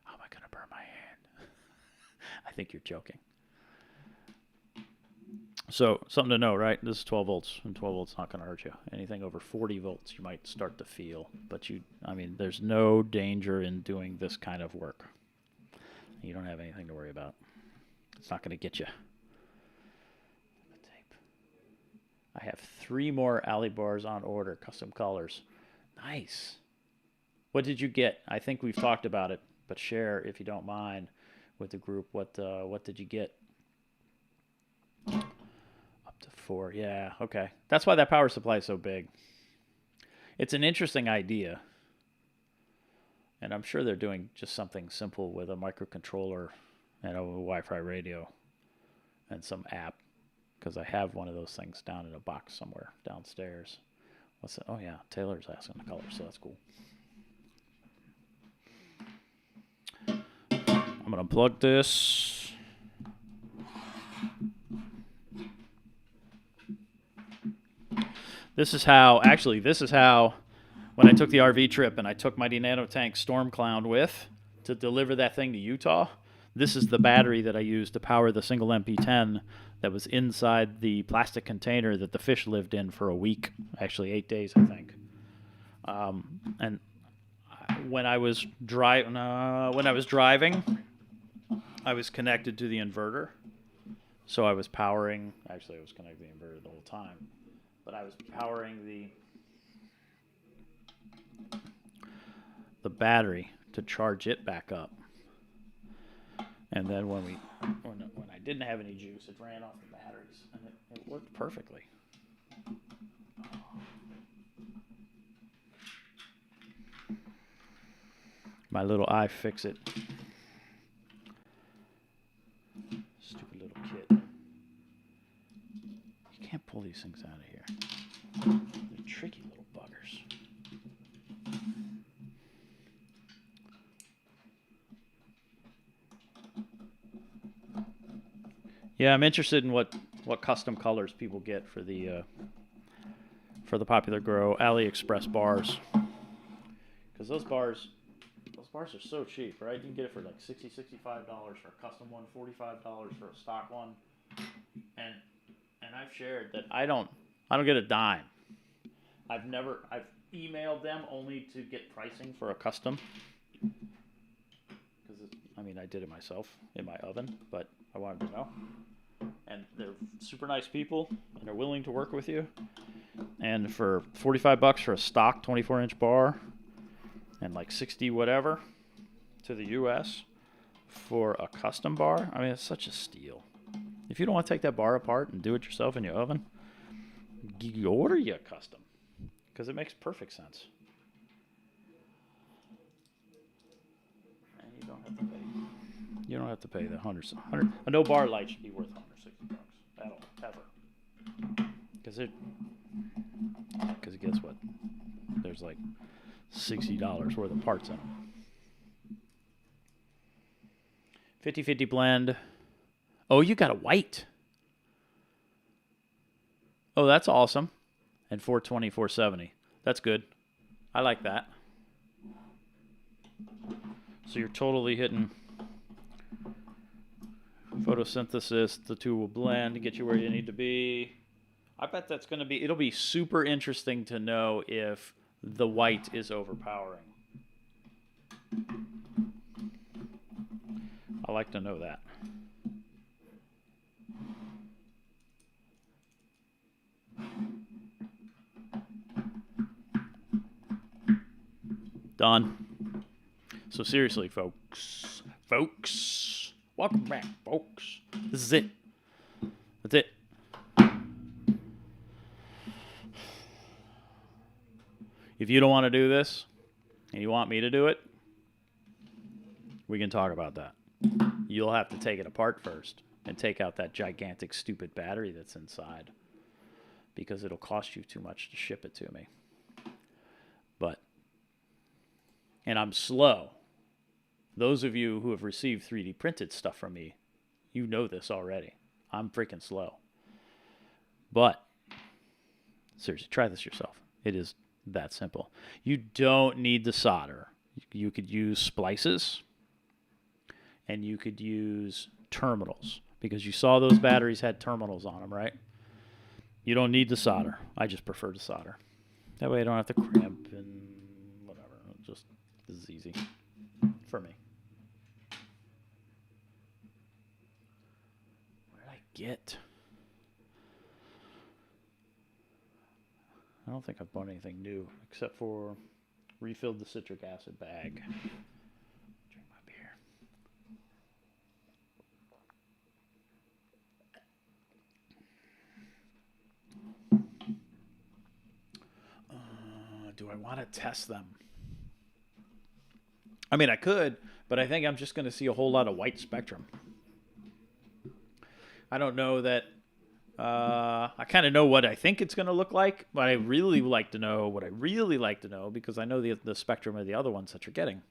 How am I going to burn my hand? I think you're joking. So, something to know, right? This is 12 volts, and 12 volts not going to hurt you. Anything over 40 volts, you might start to feel. But there's no danger in doing this kind of work. You don't have anything to worry about. It's not going to get you. I have 3 more alley bars on order, custom colors. Nice. What did you get? I think we've talked about it, but share, if you don't mind, with the group. What did you get? Up to 4. Yeah, okay. That's why that power supply is so big. It's an interesting idea. And I'm sure they're doing just something simple with a microcontroller and a Wi-Fi radio and some app. Because I have one of those things down in a box somewhere downstairs. What's it? Oh, yeah. Taylor's asking the color, so that's cool. I'm going to unplug this. This is how, when I took the RV trip and I took my Nano Tank Storm Clown with to deliver that thing to Utah, this is the battery that I used to power the single MP10 that was inside the plastic container that the fish lived in for a week, actually 8 days, I think. And when I was driving, I was connected to the inverter, so I was powering. Actually, I was connected to the inverter the whole time, but I was powering the battery to charge it back up. And then when I didn't have any juice, it ran off the batteries, and it worked perfectly. My little iFixit. Stupid little kid. You can't pull these things out of here. They're tricky little buggers. Yeah, I'm interested in what custom colors people get for the Popular Grow AliExpress bars, because those bars are so cheap, right? You can get it for like $60, $65 for a custom one, $45 for a stock one, and I've shared that I don't get a dime. I've emailed them only to get pricing for a custom, because I did it myself in my oven, but I wanted to know. And they're super nice people, and they're willing to work with you. And for $45 for a stock 24-inch bar, and like 60 whatever to the U.S. for a custom bar, it's such a steal. If you don't want to take that bar apart and do it yourself in your oven, you order you a custom, because it makes perfect sense. And you don't have to pay. You don't have to pay the $100. A no bar light should be worth $160. That'll ever. Because guess what? There's like $60 worth of parts in them. 50-50 blend. Oh, you got a white. Oh, that's awesome. And 420, 470. That's good. I like that. So you're totally hitting photosynthesis. The two will blend to get you where you need to be. I bet that's going to be, it'll be super interesting to know if the white is overpowering. I like to know that. Done. So seriously, folks, welcome back, folks. This is it. That's it. If you don't want to do this, and you want me to do it, we can talk about that. You'll have to take it apart first and take out that gigantic, stupid battery that's inside, because it'll cost you too much to ship it to me. And I'm slow. Those of you who have received 3D printed stuff from me, you know this already. I'm freaking slow. But, seriously, try this yourself. It is that simple. You don't need the solder. You could use splices, and you could use terminals, because you saw those batteries had terminals on them, right? You don't need the solder. I just prefer to solder. That way I don't have to crimp and whatever. Just, this is easy for me. Where did I get? I don't think I've bought anything new except for refilled the citric acid bag. Drink my beer. Do I want to test them? I mean, I could, but I think I'm just going to see a whole lot of white spectrum. I don't know that. I kind of know what I think it's going to look like, but I really like to know what I really like to know, because I know the spectrum of the other ones that you're getting.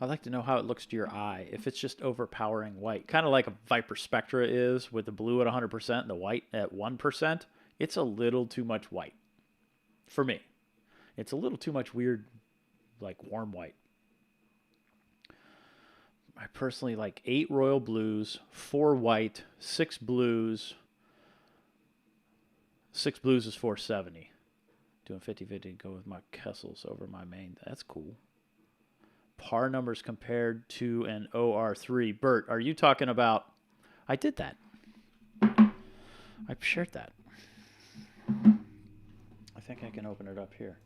I'd like to know how it looks to your eye, if it's just overpowering white. Kind of like a Viper Spectra is, with the blue at 100% and the white at 1%. It's a little too much white. For me. It's a little too much weird, like warm white. I personally like 8 royal blues, 4 white, 6 blues. 6 blues is 470. Doing 50-50, go with my Kessels over my main. That's cool. Par numbers compared to an OR3. Bert, are you talking about... I did that. I shared that. I think I can open it up here.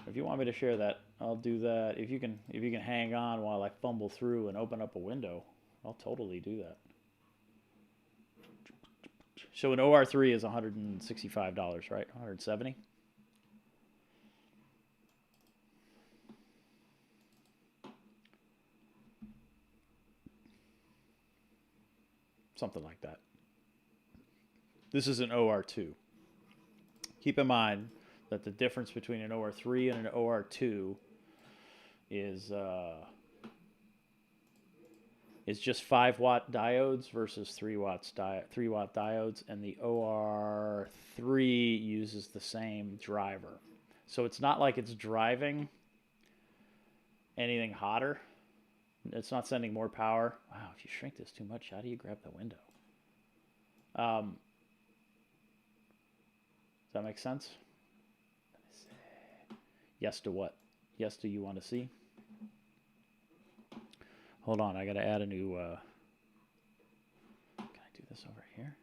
If you want me to share that, I'll do that. If you can hang on while I fumble through and open up a window, I'll totally do that. So an OR3 is $165, right? $170? Something like that. This is an OR2. Keep in mind that the difference between an OR3 and an OR2 is just 5-watt diodes versus 3-watt diodes, and the OR3 uses the same driver. So it's not like it's driving anything hotter. It's not sending more power. Wow, if you shrink this too much, how do you grab the window? Does that make sense? Yes to what? Yes to you want to see? Hold on, I got to add a new... Can I do this over here?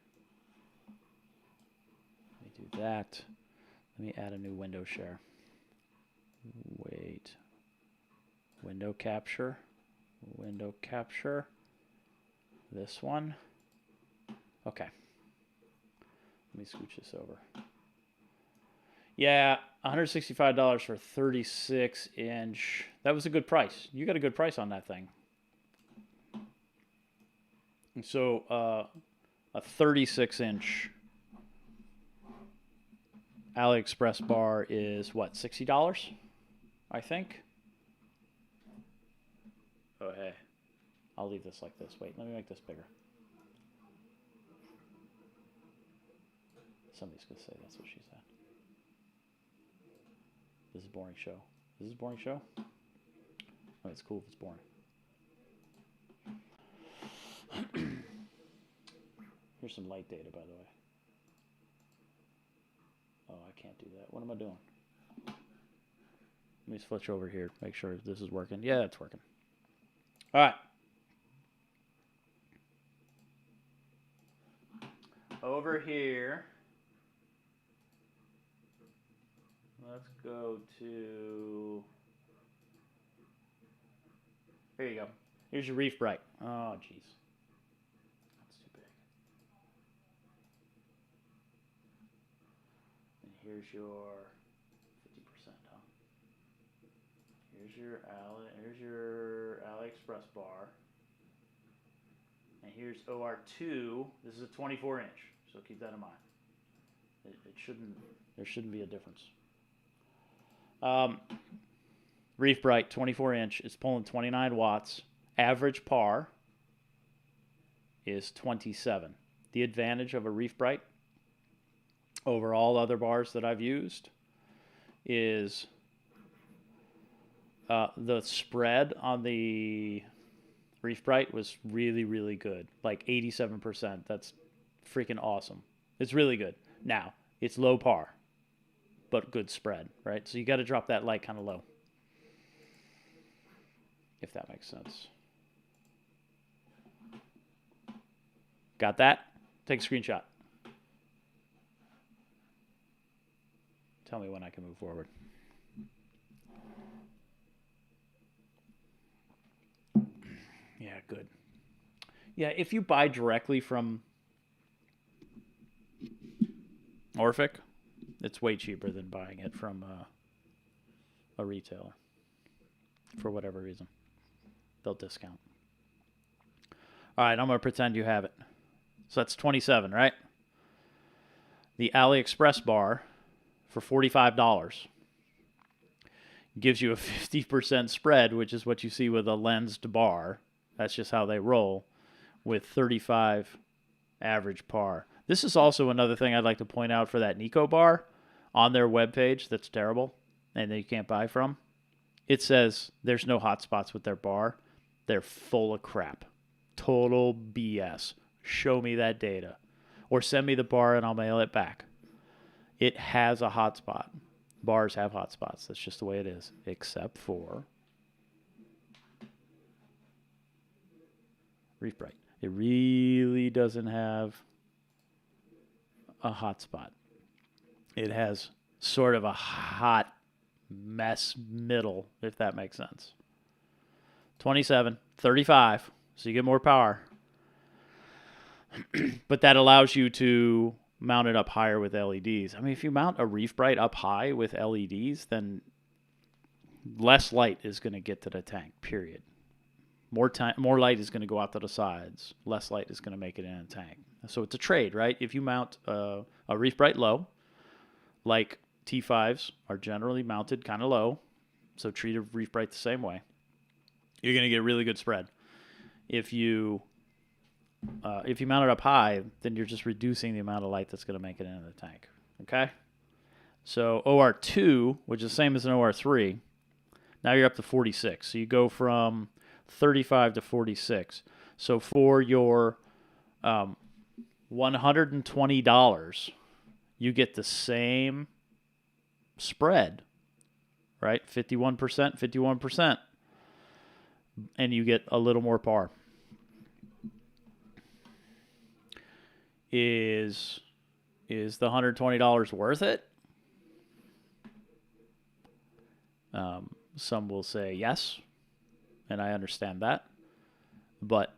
Let me do that. Let me add a new window share. Wait. Window capture. Window capture. This one. Okay. Let me scooch this over. Yeah, $165 for 36-inch. That was a good price. You got a good price on that thing. So a 36-inch AliExpress bar is what, $60? I think. Oh hey, I'll leave this like this. Wait, let me make this bigger. Somebody's going to say that's what she said. This is a boring show. Is this a boring show? Oh, it's cool if it's boring. Here's some light data, by the way. Oh, I can't do that. What am I doing? Let me switch over here. Make sure this is working. Yeah, it's working. All right. Over here. Let's go to... Here you go. Here's your Reef Bright. Oh, jeez. That's too big. And here's your 50%, huh? Here's your AliExpress bar. And here's OR2. This is a 24 inch, so keep that in mind. There shouldn't be a difference. Reef Bright, 24 inch. It's pulling 29 watts. Average par is 27. The advantage of a Reef Bright over all other bars that I've used is the spread on the Reef Bright was really, really good. Like 87%. That's freaking awesome. It's really good. Now, it's low par, but good spread, right? So you got to drop that light kind of low, if that makes sense. Got that? Take a screenshot. Tell me when I can move forward. Yeah, good. Yeah, if you buy directly from Orphic, it's way cheaper than buying it from a retailer for whatever reason. They'll discount. All right, I'm going to pretend you have it. So that's 27, right? The AliExpress bar for $45 gives you a 50% spread, which is what you see with a lensed bar. That's just how they roll, with 35 average par. This is also another thing I'd like to point out for that Nico bar on their webpage that's terrible and that you can't buy from. It says there's no hotspots with their bar. They're full of crap. Total BS. Show me that data. Or send me the bar and I'll mail it back. It has a hotspot. Bars have hotspots. That's just the way it is. Except for Reef Bright. It really doesn't have a hotspot. It has sort of a hot mess middle, if that makes sense. 27, 35, so you get more power. But that allows you to mount it up higher with LEDs. I mean, if you mount a Reef Bright up high with LEDs, then less light is going to get to the tank, period. More light is going to go out to the sides. Less light is going to make it in a tank. So it's a trade, right? If you mount a Reef Bright low, like T5s are generally mounted kind of low, so treat a Reef Bright the same way, you're going to get a really good spread. If you mount it up high, then you're just reducing the amount of light that's going to make it into the tank. Okay? So OR2, which is the same as an OR3, now you're up to 46. So you go from 35 to 46. So for your $120, you get the same spread, right? 51%, and you get a little more par. Is the $120 worth it? Some will say yes, and I understand that. But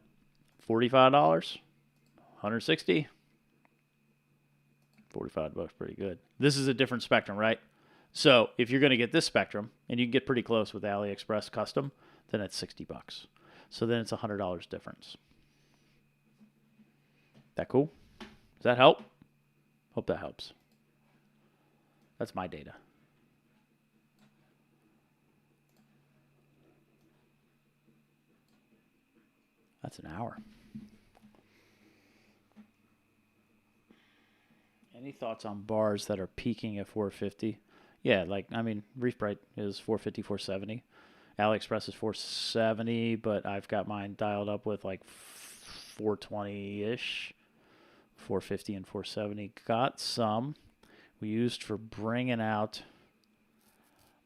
$45, $160, $45 pretty good. This is a different spectrum, right? So if you're going to get this spectrum, and you can get pretty close with AliExpress custom, then it's $60. So then it's $100 difference. That cool? Does that help? Hope that helps. That's my data. That's an hour. Any thoughts on bars that are peaking at 450? Yeah, Reef Bright is 450, 470. AliExpress is 470, but I've got mine dialed up with 420-ish, 450 and 470. Got some we used for bringing out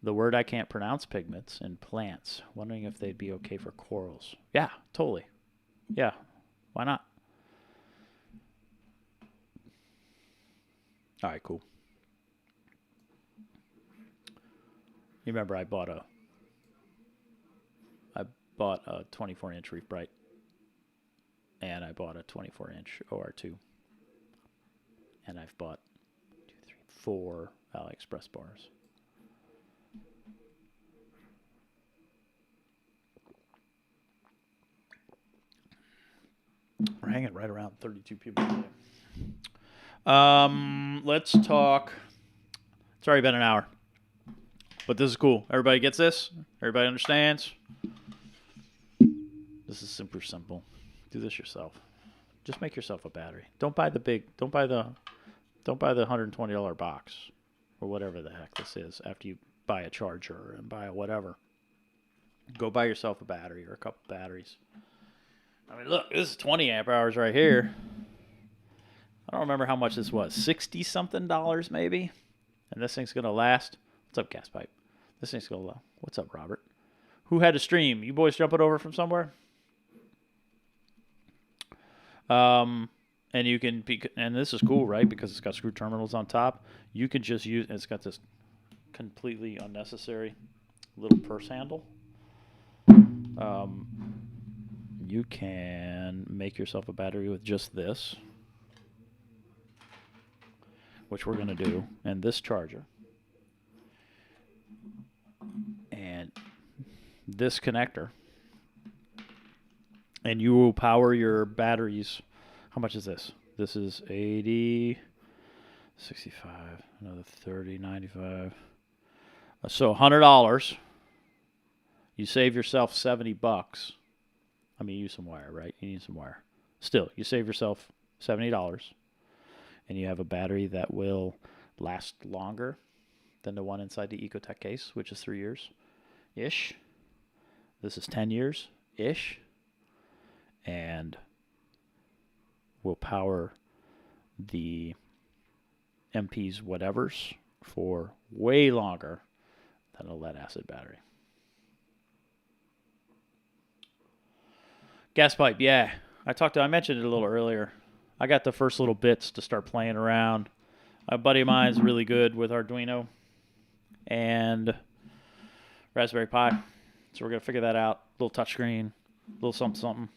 the word I can't pronounce, pigments in plants. Wondering if they'd be okay for corals. Yeah, totally. Yeah, why not? All right, cool. You remember I bought a 24-inch Reef Bright, and I bought a 24-inch OR2, and I've bought 4 AliExpress bars. We're hanging right around 32 people today. Let's talk. It's already been an hour, but this is cool. Everybody gets this? Everybody understands? This is super simple. Do this yourself. Just make yourself a battery. Don't buy the $120 box or whatever the heck this is after you buy a charger and buy a whatever. Go buy yourself a battery or a couple batteries. I mean, look, this is 20 amp hours right here. I don't remember how much this was. $60-something maybe? And this thing's going to last. What's up, Gas Pipe? This thing's going to last. What's up, Robert? Who had to stream? You boys jumping over from somewhere? And you can, and this is cool, right? Because it's got screw terminals on top. You can just use, it's got this completely unnecessary little purse handle. You can make yourself a battery with just this, which we're going to do, and this charger, and this connector, and you will power your batteries. How much is this? This is 80, 65, another 30, 95. So $100. You save yourself $70. I mean, you use some wire, right? You need some wire. Still, you save yourself $70, and you have a battery that will last longer than the one inside the Ecotech case, which is 3 years-ish. This is 10 years-ish. And will power the MP's whatevers for way longer than a lead acid battery. Gas pipe, yeah. I mentioned it a little earlier. I got the first little bits to start playing around. A buddy of mine is really good with Arduino and Raspberry Pi. So we're going to figure that out. Little touchscreen, little something.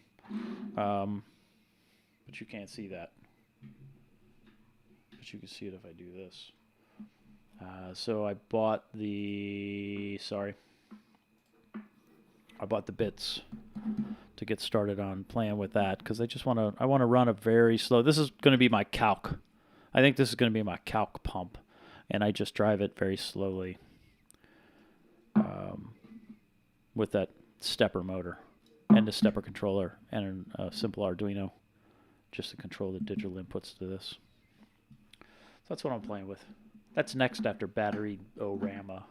But you can't see that. But you can see it if I do this. So I bought the bits to get started on playing with that because I want to run a very slow. This is going to be my calc. I think this is going to be my calc pump, and I just drive it very slowly with that stepper motor and the stepper controller and a simple Arduino just to control the digital inputs to this. So that's what I'm playing with. That's next after battery O-Rama.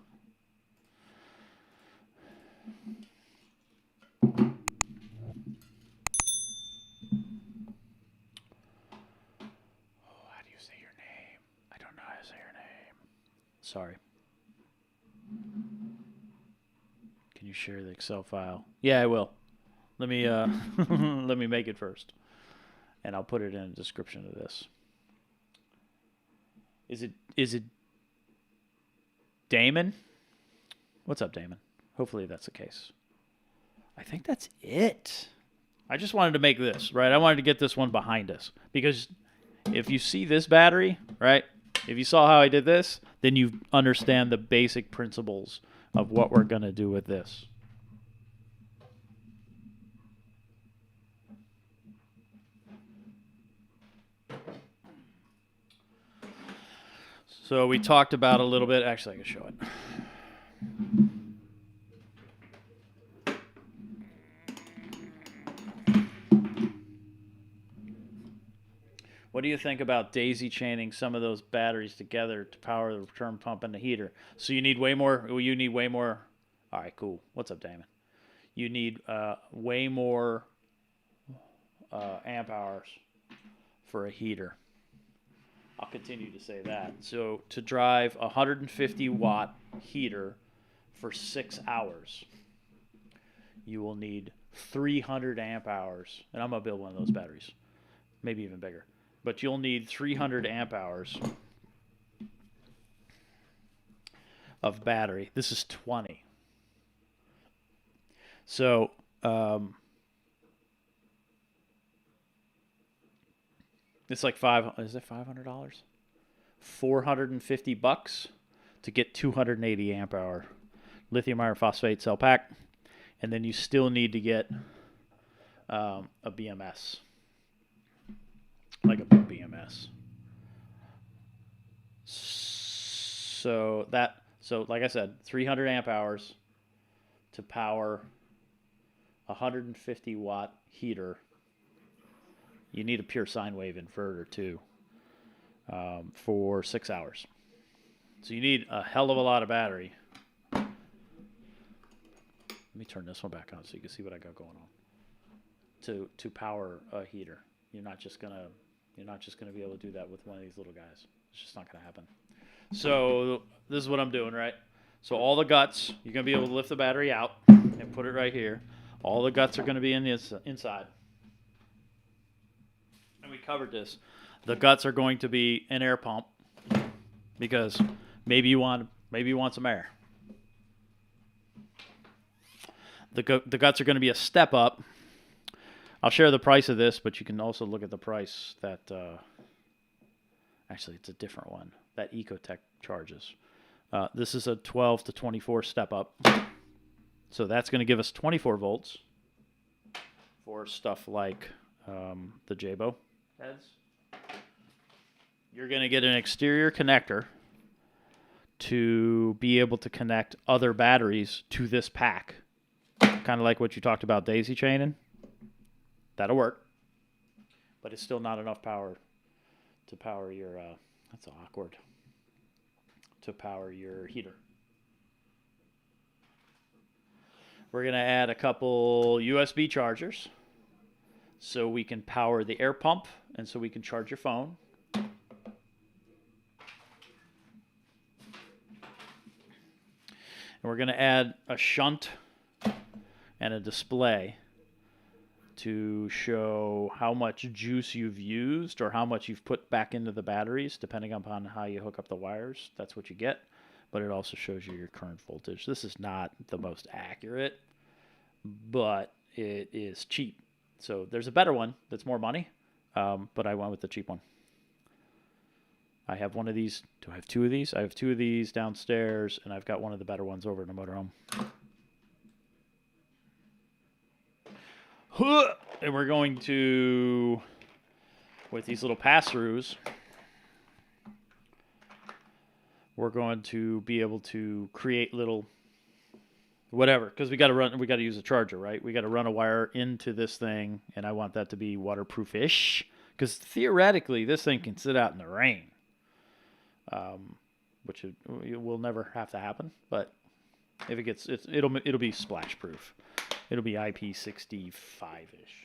Sorry. Can you share the Excel file? Yeah, I will. Let me let me make it first, and I'll put it in the description of this. Is it Damon? What's up, Damon? Hopefully that's the case. I think that's it. I just wanted to make this, right? I wanted to get this one behind us because if you see this battery, right? If you saw how I did this, then you understand the basic principles of what we're going to do with this. So we talked about a little bit. Actually, I can show it. What do you think about daisy chaining some of those batteries together to power the return pump and the heater? So you need way more. You need way more. All right, cool. What's up, Damon? You need way more amp hours for a heater. I'll continue to say that. So to drive a 150 watt heater for 6 hours, you will need 300 amp hours. And I'm going to build one of those batteries, maybe even bigger. But you'll need 300 amp hours of battery. This is 20. So it's like is it $500? $450 to get 280 amp hour lithium iron phosphate cell pack, and then you still need to get a BMS, like a BMS. So like I said, 300 amp hours to power a 150 watt heater. You need a pure sine wave inverter too, for 6 hours. So you need a hell of a lot of battery. Let me turn this one back on so you can see what I got going on. To power a heater, you're not just gonna be able to do that with one of these little guys. It's just not gonna happen. So this is what I'm doing, right? So all the guts, you're gonna be able to lift the battery out and put it right here. All the guts are gonna be in the inside. And we covered this. The guts are going to be an air pump because maybe you want some air. The guts are going to be a step up. I'll share the price of this, but you can also look at the price that actually it's a different one that Ecotech charges. This is a 12 to 24 step up. So that's going to give us 24 volts for stuff like the Jabo heads. You're going to get an exterior connector to be able to connect other batteries to this pack. Kind of like what you talked about daisy chaining. That'll work. But it's still not enough power to power your, that's awkward, to power your heater. We're going to add a couple USB chargers so we can power the air pump and so we can charge your phone. And we're going to add a shunt and a display to show how much juice you've used or how much you've put back into the batteries, depending upon how you hook up the wires. That's what you get. But it also shows you your current voltage. This is not the most accurate, but it is cheap. So there's a better one that's more money, but I went with the cheap one. I have one of these. Do I have two of these? I have two of these downstairs, and I've got one of the better ones over in the motorhome. And we're going to, with these little pass-throughs, we're going to be able to create little whatever, because we got to use a charger, right? We got to run a wire into this thing, and I want that to be waterproof-ish, because theoretically this thing can sit out in the rain, which it will never have to happen. But if it gets, it'll be splash-proof. It'll be IP65-ish.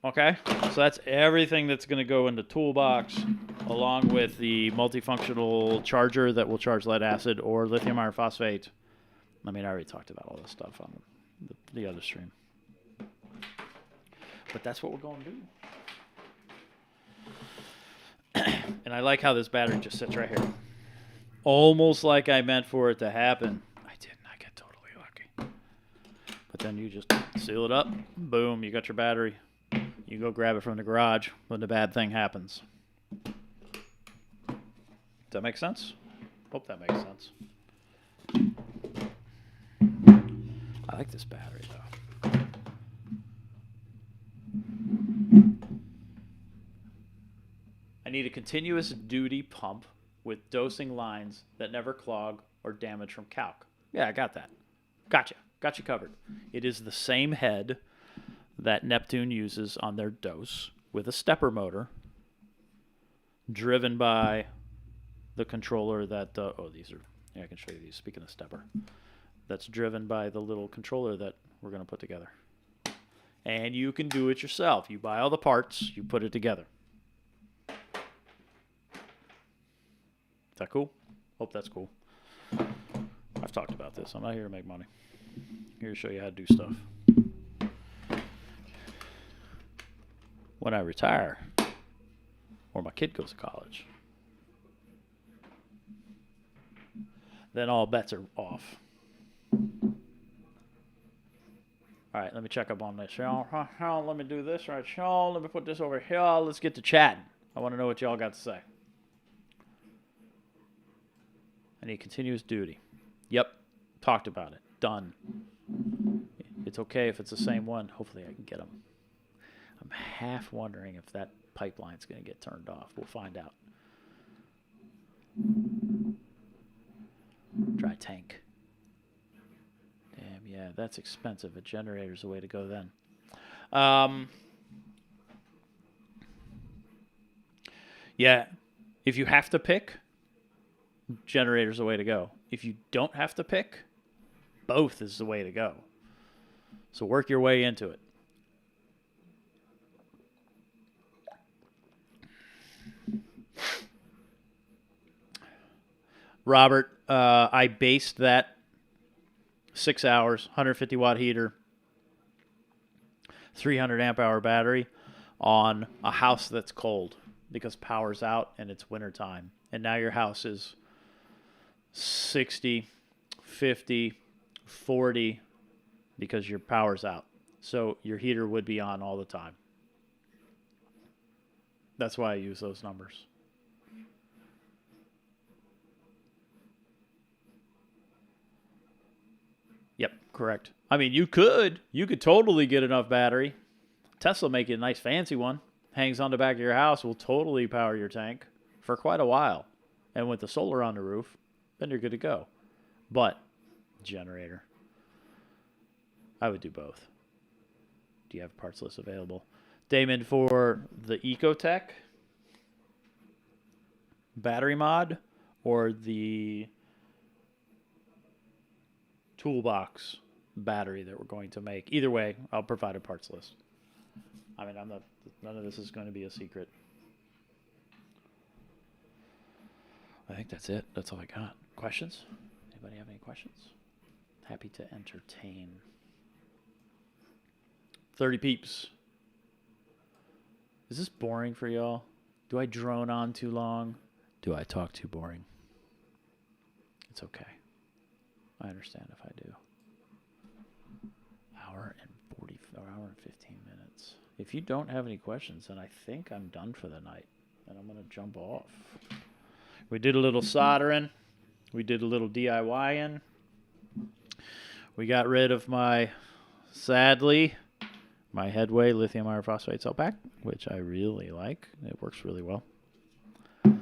Okay, so that's everything that's going to go in the toolbox, along with the multifunctional charger that will charge lead acid or lithium iron phosphate. I mean, I already talked about all this stuff on the other stream. But that's what we're going to do. And I like how this battery just sits right here. Almost like I meant for it to happen. I didn't. I get totally lucky. But then you just seal it up. Boom, you got your battery. You go grab it from the garage when the bad thing happens. Does that make sense? Hope that makes sense. I like this battery, though. I need a continuous duty pump with dosing lines that never clog or damage from calc. Yeah, I got that. Gotcha. Got you covered. It is the same head that Neptune uses on their dose with a stepper motor driven by the controller that... I can show you these. Speaking of stepper. That's driven by the little controller that we're going to put together. And you can do it yourself. You buy all the parts, you put it together. Is that cool? Hope that's cool. I've talked about this. I'm not here to make money. I'm here to show you how to do stuff. When I retire, or my kid goes to college, then all bets are off. All right, let me check up on this. Let me do this right. Let me put this over here. Let's get to chatting. I want to know what y'all got to say. I need continuous duty. Yep, talked about it. Done. It's okay if it's the same one. Hopefully I can get them. I'm half wondering if that pipeline's going to get turned off. We'll find out. Dry tank. Damn, yeah, that's expensive. A generator's the way to go then. Yeah, if you have to pick, generator's the way to go. If you don't have to pick, both is the way to go. So work your way into it. Robert, I based that 6 hours, 150 watt heater, 300 amp hour battery on a house that's cold because power's out and it's wintertime. And now your house is 60, 50, 40 because your power's out. So your heater would be on all the time. That's why I use those numbers. Yep, correct. I mean, you could totally get enough battery. Tesla make you a nice fancy one. Hangs on the back of your house, will totally power your tank for quite a while. And with the solar on the roof, then you're good to go. But, generator. I would do both. Do you have parts list available? Damon, for the Ecotech battery mod or the toolbox battery that we're going to make. Either way, I'll provide a parts list. I mean, none of this is going to be a secret. I think that's it. That's all I got. Questions? Anybody have any questions? Happy to entertain. 30 peeps. Is this boring for y'all? Do I drone on too long? Do I talk too boring? It's okay. I understand if I do. Hour and 15 minutes. If you don't have any questions, then I think I'm done for the night. And I'm going to jump off. We did a little soldering. We did a little DIYing. We got rid of my Headway lithium iron phosphate cell pack, which I really like. It works really well. We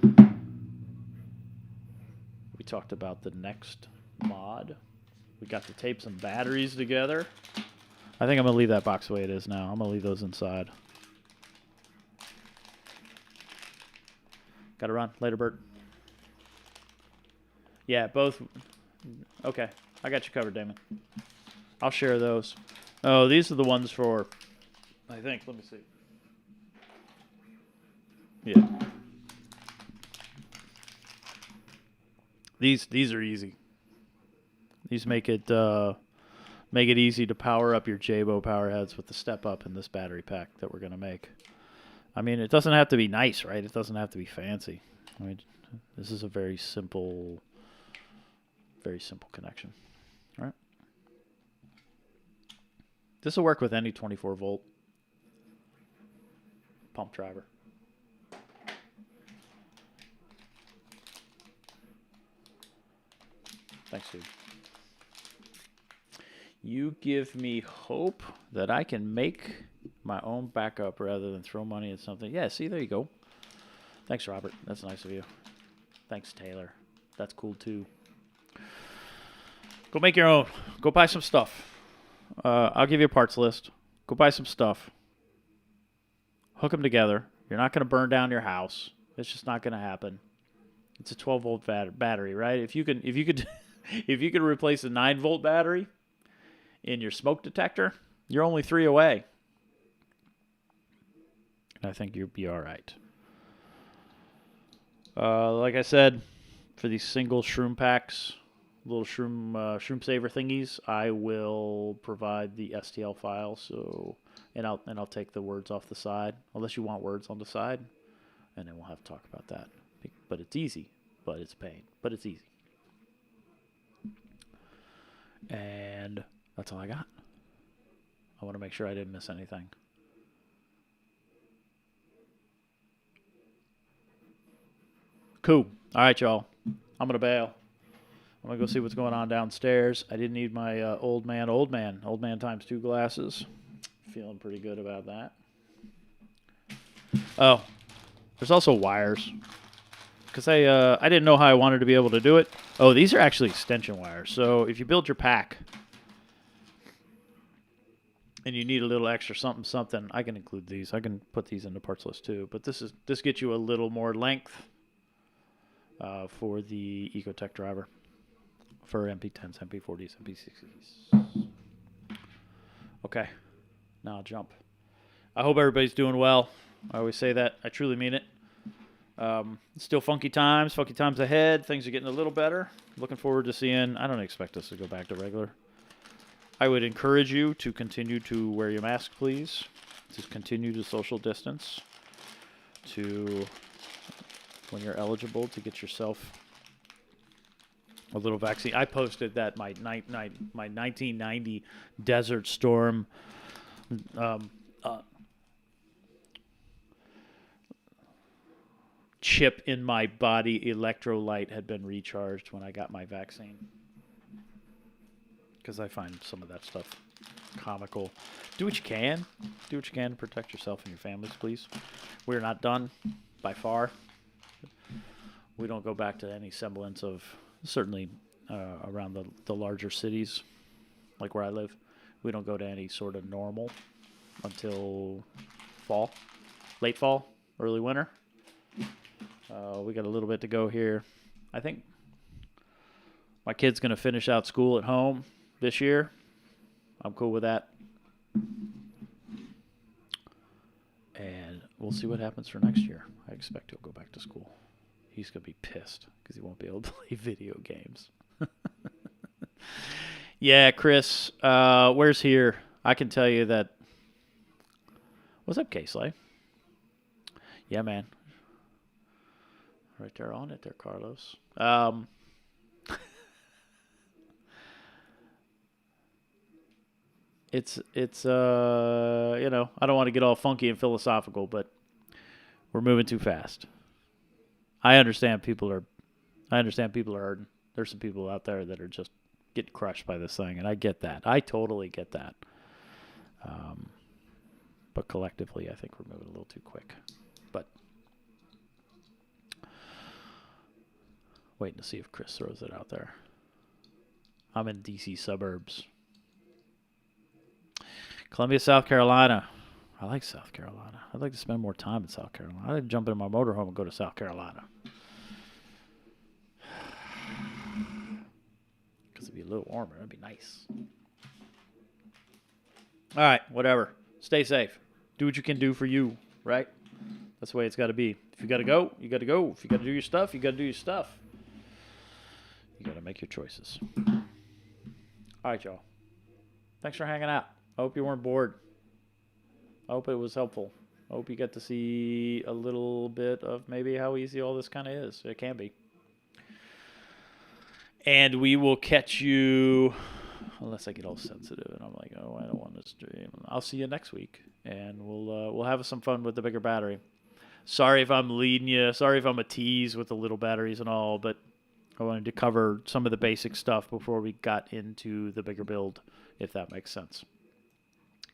talked about the next mod. We got to tape some batteries together. I think I'm going to leave that box the way it is now. I'm going to leave those inside. Got to run. Later, Bert. Yeah, both. Okay. I got you covered, Damon. I'll share those. Oh, these are the ones for, I think. Let me see. Yeah. These are easy. These make it easy to power up your Jabo power heads with the step up in this battery pack that we're going to make. I mean, it doesn't have to be nice, right? It doesn't have to be fancy. I mean, this is a very simple connection. All right. This will work with any 24 volt pump driver. Thanks, dude. You give me hope that I can make my own backup rather than throw money at something. Yeah, see, there you go. Thanks, Robert. That's nice of you. Thanks, Taylor. That's cool, too. Go make your own. Go buy some stuff. I'll give you a parts list. Go buy some stuff. Hook them together. You're not going to burn down your house. It's just not going to happen. It's a 12-volt battery, right? If you could if you could replace a 9-volt battery in your smoke detector, you're only 3 away. And I think you'll be all right. Like I said, for these single shroom packs, little shroom saver thingies, I will provide the STL file. So, and I'll take the words off the side, unless you want words on the side, and then we'll have to talk about that. But it's easy, but it's a pain, but it's easy. And that's all I got. I want to make sure I didn't miss anything. Cool. All right, y'all. I'm going to bail. I'm going to go see what's going on downstairs. I did need my old man times 2 glasses. Feeling pretty good about that. Oh, there's also wires. Because I didn't know how I wanted to be able to do it. Oh, these are actually extension wires. So if you build your pack and you need a little extra something, I can include these. I can put these in the parts list too. But this gets you a little more length for the Ecotech driver for MP10s, MP40s, MP60s. Okay, now I'll jump. I hope everybody's doing well. I always say that. I truly mean it. Still funky times ahead. Things are getting a little better. Looking forward to seeing. I don't expect us to go back to regular. I would encourage you to continue to wear your mask, please. To continue to social distance. To, when you're eligible, to get yourself a little vaccine. I posted that my 1990 Desert Storm chip in my body electrolyte had been recharged when I got my vaccine. Because I find some of that stuff comical. Do what you can. Do what you can to protect yourself and your families, please. We're not done by far. We don't go back to any semblance of, certainly around the larger cities, like where I live, we don't go to any sort of normal until fall, late fall, early winter. We got a little bit to go here. I think my kid's going to finish out school at home this year. I'm cool with that. And we'll see what happens for next year. I expect he'll go back to school. He's going to be pissed because he won't be able to play video games. Yeah, Chris, where's here? I can tell you that. What's up, K-Slay? Yeah, man. Right there on it there, Carlos. It's you know, I don't want to get all funky and philosophical, but we're moving too fast. I understand people are hurting. There's some people out there that are just getting crushed by this thing, and I get that. I totally get that. But collectively, I think we're moving a little too quick. But waiting to see if Chris throws it out there. I'm in D.C. suburbs. Columbia, South Carolina. I like South Carolina. I'd like to spend more time in South Carolina. I'd like to jump in my motorhome and go to South Carolina. Because it'd be a little warmer. That'd be nice. All right, whatever. Stay safe. Do what you can do for you, right? That's the way it's got to be. If you got to go, you got to go. If you got to do your stuff, you got to do your stuff. You got to make your choices. All right, y'all. Thanks for hanging out. I hope you weren't bored. I hope it was helpful. I hope you got to see a little bit of maybe how easy all this kind of is. It can be. And we will catch you, unless I get all sensitive and I'm like, oh, I don't want to stream. I'll see you next week, and we'll have some fun with the bigger battery. Sorry if I'm leading you. Sorry if I'm a tease with the little batteries and all, but I wanted to cover some of the basic stuff before we got into the bigger build, if that makes sense.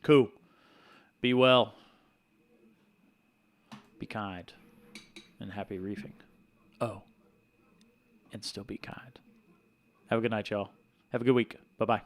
Cool. Be well. Be kind. And happy reefing. Oh. And still be kind. Have a good night, y'all. Have a good week. Bye-bye.